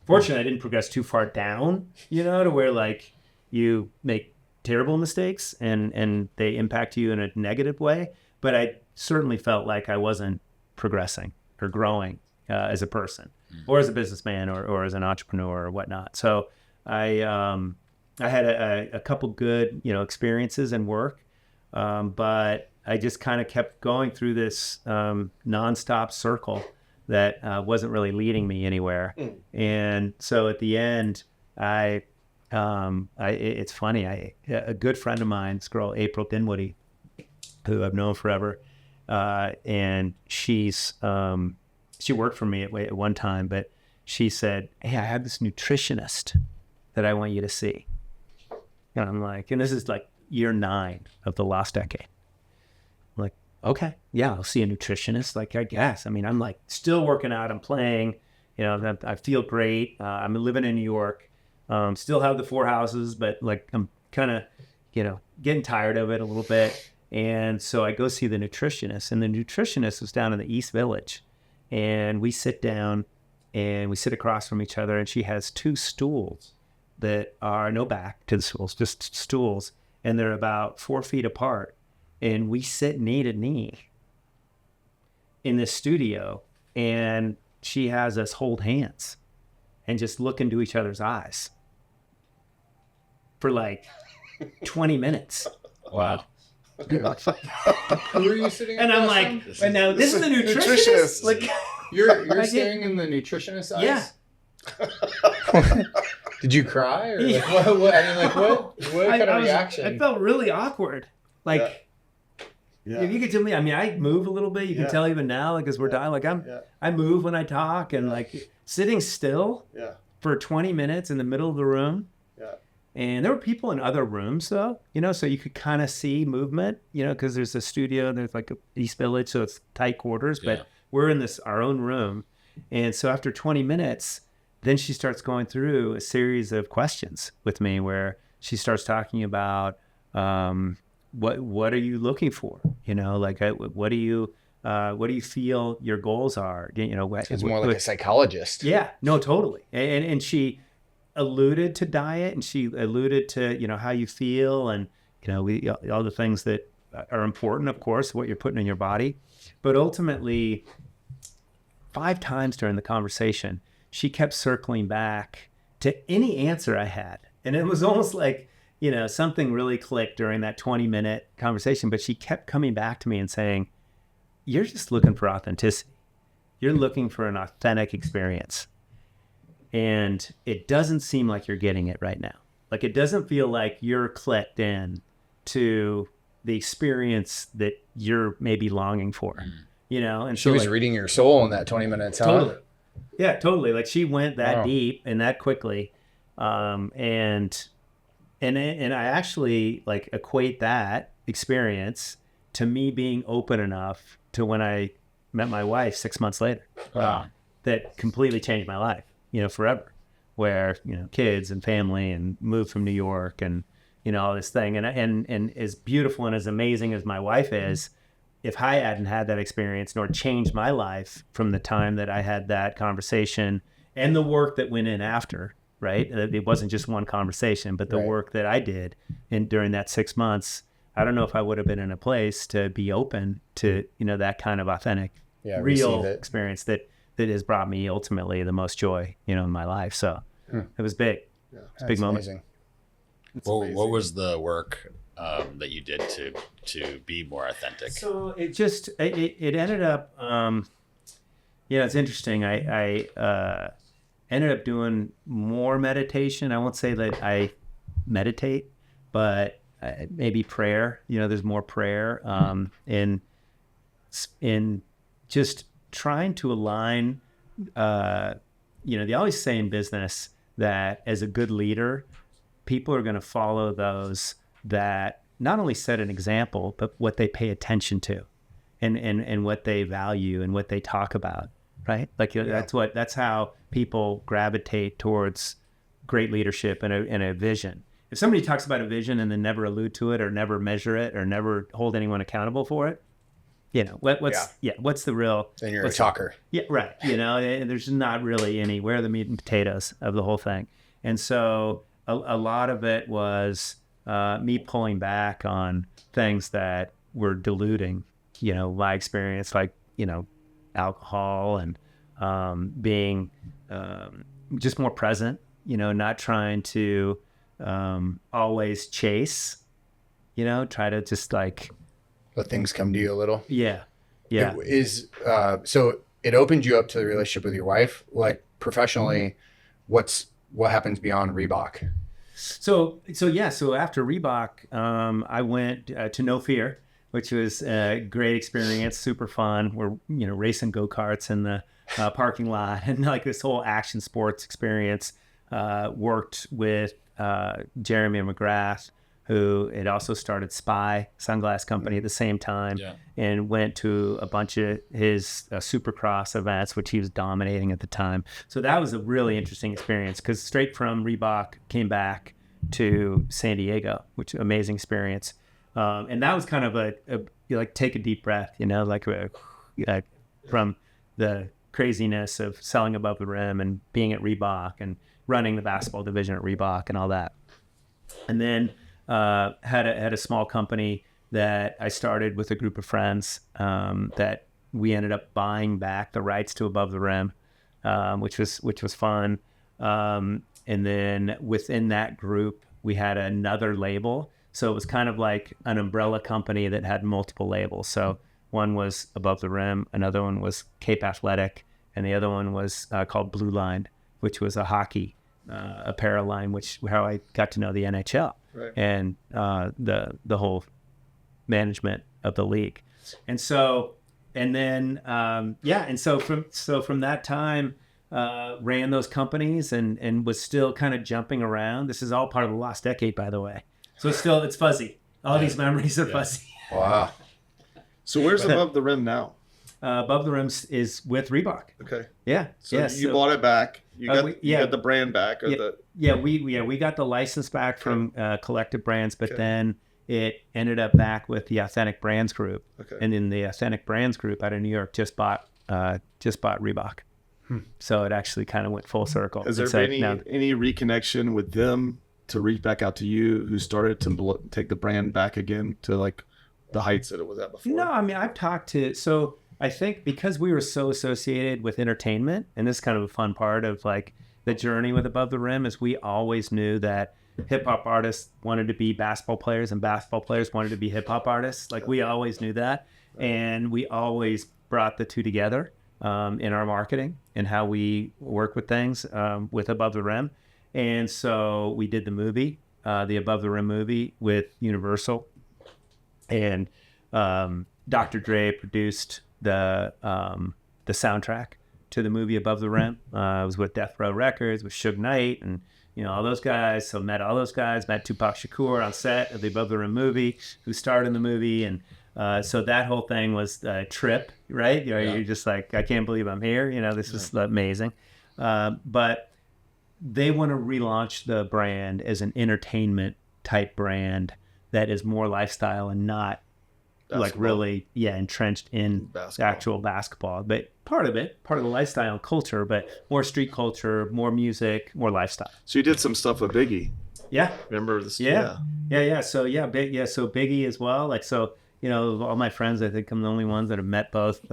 Fortunately, I didn't progress too far down, to where, like, you make terrible mistakes and they impact you in a negative way. But I certainly felt like I wasn't progressing or growing as a person or as a businessman or as an entrepreneur or whatnot. So I had a couple good, experiences and work. But I just kind of kept going through this nonstop circle that wasn't really leading me anywhere. And so at the end, it's funny. A good friend of mine, this girl, April Dinwoody, who I've known forever, and she worked for me at one time, but she said, hey, I have this nutritionist that I want you to see. And I'm like, and this is like year 9 of the lost decade. I'm like, okay, yeah, I'll see a nutritionist. Like, I guess. I mean, I'm like still working out. I'm playing. I feel great. I'm living in New York. Still have the 4 houses, but, like, I'm kind of, getting tired of it a little bit. And so I go see the nutritionist, and the nutritionist was down in the East Village, and we sit down, and we sit across from each other, and she has 2 stools that are no back to the stools, just stools, and they're about 4 feet apart, and we sit knee to knee in this studio, and she has us hold hands and just look into each other's eyes for like 20 minutes. Wow. Who are you sitting? And I'm across like, from? and now this is the nutritionist. nutritionist. Like, You're I staring in the nutritionist's eyes. Yeah. Did you cry or Yeah. like, what? I mean, like what kind of I reaction? felt really awkward. Like, Yeah. if you could tell me, I mean, I move a little bit. You can Yeah. tell even now, like, as we're dying, like I move when I talk, and like sitting still Yeah. for 20 minutes in the middle of the room. Yeah. And there were people in other rooms, though, you know, so you could kind of see movement, you know, because there's a studio, there's like a East Village, so it's tight quarters, but Yeah. we're in our own room. And so after 20 minutes, then she starts going through a series of questions with me where she starts talking about what are you looking for? You know, like what do you feel your goals are? You know, It's more like a psychologist. yeah, no, totally. And she alluded to diet, and she alluded to, you know, how you feel, and, you know, all the things that are important, of course, what you're putting in your body. But ultimately, 5 times during the conversation, she kept circling back to any answer I had. And it was almost like, you know, something really clicked during that 20-minute conversation, but she kept coming back to me and saying, you're just looking for authenticity. You're looking for an authentic experience. And it doesn't seem like you're getting it right now. Like, it doesn't feel like you're clicked in to the experience that you're maybe longing for, you know? And She was reading your soul in that 20 minutes, huh? Totally. Yeah, totally. Like, she went that Wow. deep and that quickly. And I actually like equate that experience to me being open enough to when I met my wife 6 months later. Wow. That completely changed my life, you know, forever, where, you know, kids and family and moved from New York and, you know, all this thing. And as beautiful and as amazing as my wife is, if I hadn't had that experience nor changed my life from the time that I had that conversation and the work that went in after, right? It wasn't just one conversation, but the Right. work that I did during that 6 months, I don't know if I would have been in a place to be open to, you know, that kind of authentic, Yeah, real receive it. experience that has brought me ultimately the most joy, you know, in my life. So it was big. It's a big That's moment. amazing. What was the work that you did to be more authentic? So it just it ended up, you know, it's interesting. I ended up doing more meditation. I won't say that I meditate, but maybe prayer. You know, there's more prayer in just trying to align. You know, they always say in business that as a good leader, people are going to follow those that not only set an example, but what they pay attention to and what they value and what they talk about, right? Like that's how people gravitate towards great leadership and a vision. If somebody talks about a vision and then never allude to it or never measure it or never hold anyone accountable for it, you know, what's the real... Then you're a talker. Yeah, right. You know, and there's not really any, where are the meat and potatoes of the whole thing? And so a lot of it was me pulling back on things that were diluting, you know, my experience, like, you know, alcohol and being just more present, you know, not trying to always chase, you know, try to just like... Let things come to you a little. Yeah. So it opened you up to the relationship with your wife, like professionally. What happens beyond Reebok? So after Reebok, I went to No Fear, which was a great experience, super fun. We're, you know, racing go-karts in the parking lot and like this whole action sports experience. Worked with Jeremy McGrath, who had also started Spy Sunglass Company at the same time, and went to a bunch of his Supercross events, which he was dominating at the time. So that was a really interesting experience because straight from Reebok came back to San Diego, which was an amazing experience. And that was kind of a like take a deep breath, you know, like from the craziness of selling above the rim and being at Reebok and running the basketball division at Reebok and all that. And then had a small company that I started with a group of friends that we ended up buying back the rights to Above the Rim, which was fun. And then within that group, we had another label. So it was kind of like an umbrella company that had multiple labels. So one was Above the Rim, another one was Cape Athletic, and the other one was called Blue Line, which was a hockey apparel line, how I got to know the NHL and the whole management of the league. And so from that time, ran those companies and was still kind of jumping around. This is all part of the lost decade, by the way. So it's fuzzy. All these memories are fuzzy. Wow. So where's Above the Rim now? Above the Rim is with Reebok. Okay. Yeah. So you bought it back. You got the brand back. We got the license back from Collective Brands, but then it ended up back with the Authentic Brands Group. Okay. And then the Authentic Brands Group out of New York just bought Reebok. So it actually kind of went full circle. Has there been any reconnection with them to reach back out to you, who started to take the brand back again to like the heights that it was at before? No, I mean, I've talked to, so I think because we were so associated with entertainment, and this is kind of a fun part of like the journey with Above the Rim, is we always knew that hip hop artists wanted to be basketball players and basketball players wanted to be hip hop artists. Like we always knew that. And we always brought the two together in our marketing and how we work with things with Above the Rim. And so we did the movie, the Above the Rim movie with Universal. And Dr. Dre produced the soundtrack to the movie Above the Rim. I was with Death Row Records, with Suge Knight, and all those guys. So met all those guys. Met Tupac Shakur on set of the Above the Rim movie, who starred in the movie, and so that whole thing was a trip, right? You're just like, I can't believe I'm here. This is amazing. But they want to relaunch the brand as an entertainment type brand that is more lifestyle and not like really entrenched in actual basketball. But part of the lifestyle and culture, but more street culture, more music, more lifestyle. So you did some stuff with Biggie. Yeah. Remember this? Yeah. So so Biggie as well. Like, so, all my friends, I think I'm the only ones that have met both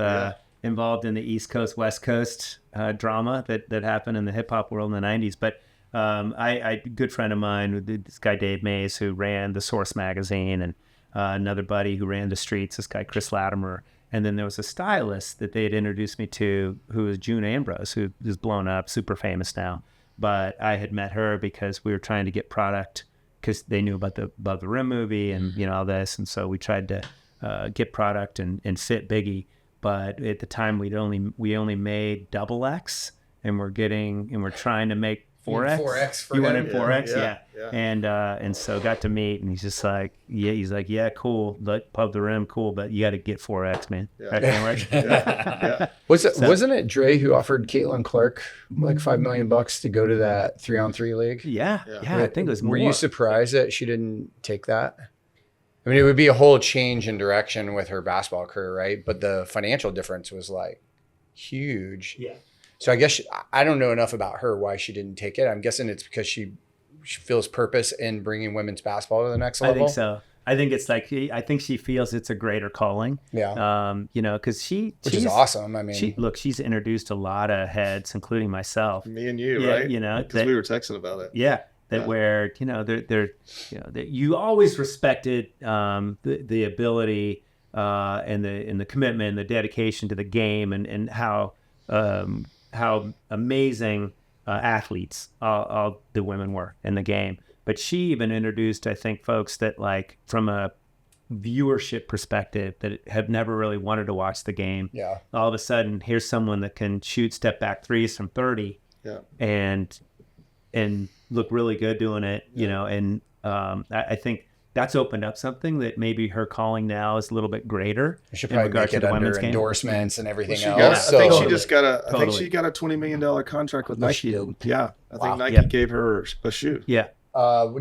involved in the East Coast, West Coast drama that happened in the hip hop world in the 90s. But a good friend of mine, this guy Dave Mays, who ran the Source magazine, and another buddy who ran the Streets, this guy Chris Latimer. And then there was a stylist that they had introduced me to, who was June Ambrose, who is blown up, super famous now. But I had met her because we were trying to get product, because they knew about the Above the Rim movie and all this. And so we tried to get product and fit Biggie. But at the time we only made XX, and we're trying to make 4X. 4X. You wanted 4X, yeah. And so got to meet, and he's just like, cool, Above the Rim, cool, but you got to get 4X, man. Yeah. Wasn't it Dre who offered Caitlin Clark like $5 million to go to that 3-on-3 league? Yeah. I think it was more. Were you surprised that she didn't take that? I mean, it would be a whole change in direction with her basketball career, right? But the financial difference was like huge. Yeah. So I guess I don't know enough about her why she didn't take it. I'm guessing it's because she feels purpose in bringing women's basketball to the next level. I think so. I think it's like, I think she feels it's a greater calling. Yeah. Because which is awesome. I mean, she's introduced a lot of heads, including myself. Me and you, right? Because we were texting about it. Yeah. Where they're you always respected the ability and the commitment and the dedication to the game and how amazing athletes all the women were in the game. But she even introduced, I think, folks that, like, from a viewership perspective, that have never really wanted to watch the game. Yeah. All of a sudden, here's someone that can shoot step back threes from 30. Yeah. And look really good doing it, and I think that's opened up something that maybe her calling now is a little bit greater. You should probably make it under endorsements and everything else. I think she just got a $20 million contract with Nike. She did. Yeah. I think Nike gave her a shoe. Yeah.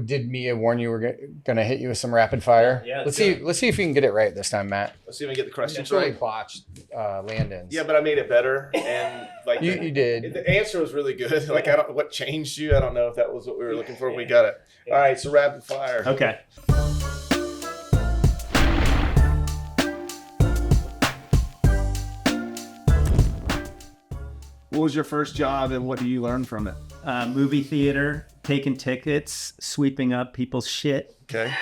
Did Mia warn you we're gonna hit you with some rapid fire? Yeah, Let's see if you can get it right this time, Matt. Let's see if I get the questions It's really right. botched Landon's. Yeah, but I made it better, and like You did. The answer was really good. Like I don't what changed you. I don't know if that was what we were looking for. We got it. All right, so rapid fire. Okay. What was your first job, and what do you learn from it? Movie theater, taking tickets, sweeping up people's shit Okay.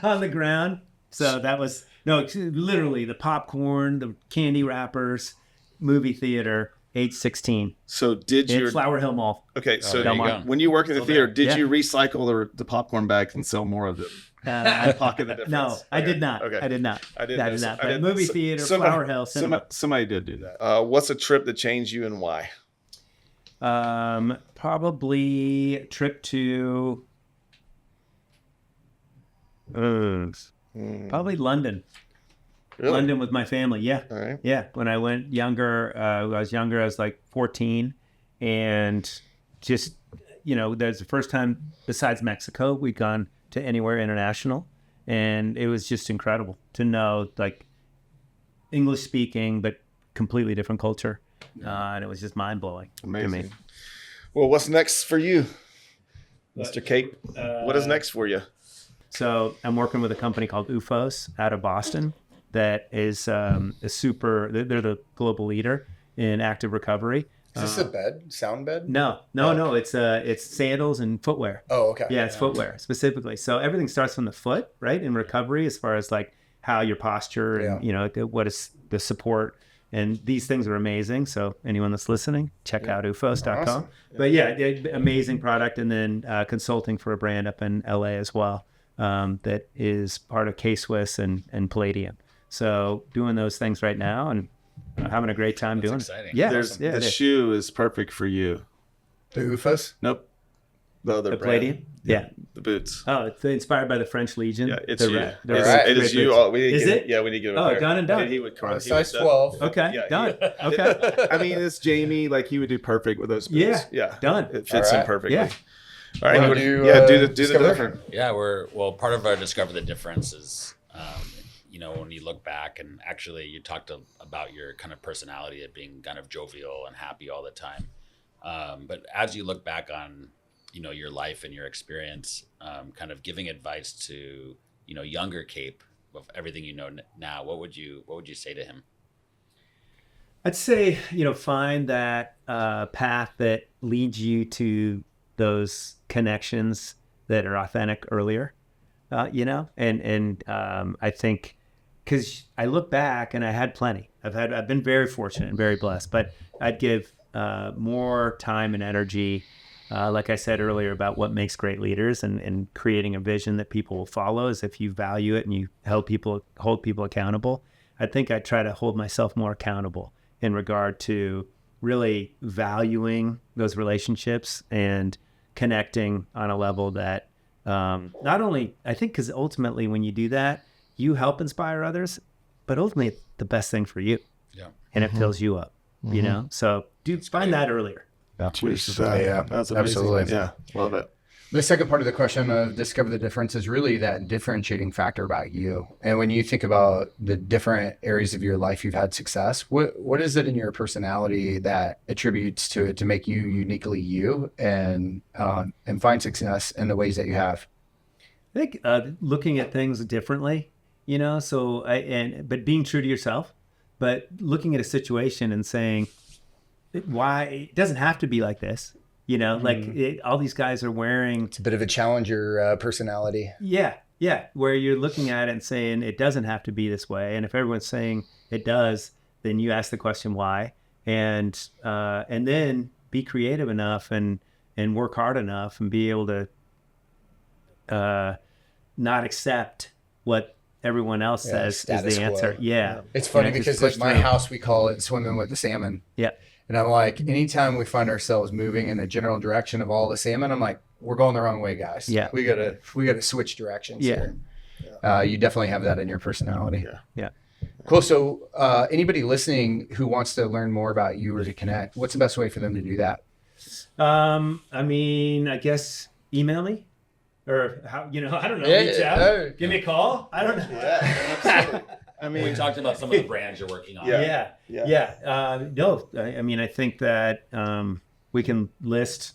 on the ground. So that was literally the popcorn, the candy wrappers, movie theater, age 16 So did in your Flower Hill Mall. okay? So there you go. when you work in the Still theater, there. did Yeah. you recycle the popcorn bags and sell more of them? Pocket the difference. No, I did not. Okay. I did not. I did not. I But did- movie so- theater, somebody- Flower Hill, cinema. Somebody did do that. What's a trip that changed you and why? Probably trip to probably London. Really? London with my family. Yeah. All right. Yeah. When I went younger, I was like 14, and just, there's the first time besides Mexico we'd gone to anywhere international, and it was just incredible to know, like, English speaking, but completely different culture. And it was just mind blowing to me. Amazing. Well, what's next for you, Mr. Cape? What is next for you? So I'm working with a company called UFOS out of Boston that is they're the global leader in active recovery. Is this a bed? Sound bed? No, it's sandals and footwear. Oh, okay. Yeah, it's footwear specifically. So everything starts from the foot, right? In recovery, as far as like how your posture and, what is the support. And these things are amazing. So anyone that's listening, check out ufos.com. Awesome. But amazing product. And then consulting for a brand up in LA as well that is part of K-Swiss and Palladium. So doing those things right now and having a great time doing exciting. it. Yeah, The it is. shoe is perfect for you. The UFOs? Nope. The other The brand. Palladium? Yeah. The boots. Oh, it's inspired by the French Legion. Yeah, it's The you. red- It's- Alright. It is you. boots. All, we need to Is get it? Yeah, we need to get him Oh, there. done and done. He would come. Size 12. Okay, Yeah, done. he Okay. I mean, it's Jamie. Like he would do perfect with those boots. Yeah, done. It fits All him right. perfectly. Yeah. All right. Wanna he would- do, do the Discover? different. Yeah, part of our Discover the Difference is, when you look back and actually you talked about your kind of personality of being kind of jovial and happy all the time. But as you look back on, your life and your experience, kind of giving advice to, younger Cape of everything you know now, what would you say to him? I'd say, find that path that leads you to those connections that are authentic earlier, and I think, because I look back and I had plenty. I've been very fortunate and very blessed, but I'd give more time and energy, like I said earlier, about what makes great leaders and creating a vision that people will follow. Is if you value it and you hold people accountable. I think I try to hold myself more accountable in regard to really valuing those relationships and connecting on a level that not only, I think, because ultimately when you do that, you help inspire others, but ultimately it's the best thing for you. Yeah. And it fills you up, So find that earlier. Cheers. Yeah, That's amazing. absolutely. Yeah, love it. The second part of the question of Discover the Difference is really that differentiating factor about you. And when you think about the different areas of your life you've had success, what is it in your personality that attributes to it to make you uniquely you and find success in the ways that you have? I think looking at things differently, but being true to yourself, but looking at a situation and saying, why it doesn't have to be like this, all these guys are wearing. It's a bit of a challenger personality. Yeah. Where you're looking at it and saying it doesn't have to be this way. And if everyone's saying it does, then you ask the question why, and then be creative enough and work hard enough and be able to not accept what everyone else says is status the answer. quo. Yeah. It's funny just because push at my through. house, we call it swimming with the salmon. Yeah. And I'm like, anytime we find ourselves moving in the general direction of all the salmon, I'm like, we're going the wrong way, guys. Yeah. We gotta switch directions Yeah. here. You definitely have that in your personality. Yeah. Cool. So anybody listening who wants to learn more about you or to connect, what's the best way for them to do that? I guess, email me, or how I don't know. Yeah, Reach out, give me a call. I don't know. Yeah, absolutely. I We mean, talked about some of the brands you're working on. Yeah. No, I mean, I think that we can list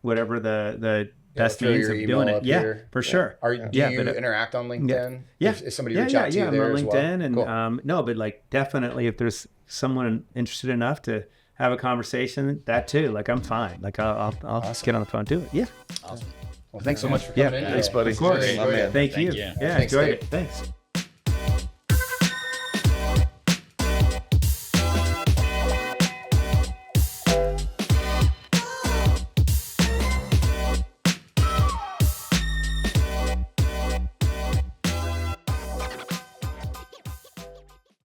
whatever the best throw means your of email doing it. up Yeah, here. for sure. Do you but, interact on LinkedIn? Yeah. If somebody Yeah, reach out to you I'm there on as LinkedIn, well? and Cool. no, but like definitely, if there's someone interested enough to have a conversation, that too. Like I'm fine. Like I'll Awesome. get on the phone, do it. Yeah, Awesome. Well, thanks so much for Yeah. coming in. Thanks, buddy. of course. My man. Thank Thank you. you. Yeah, Thanks, enjoyed Gabe. it. Thanks.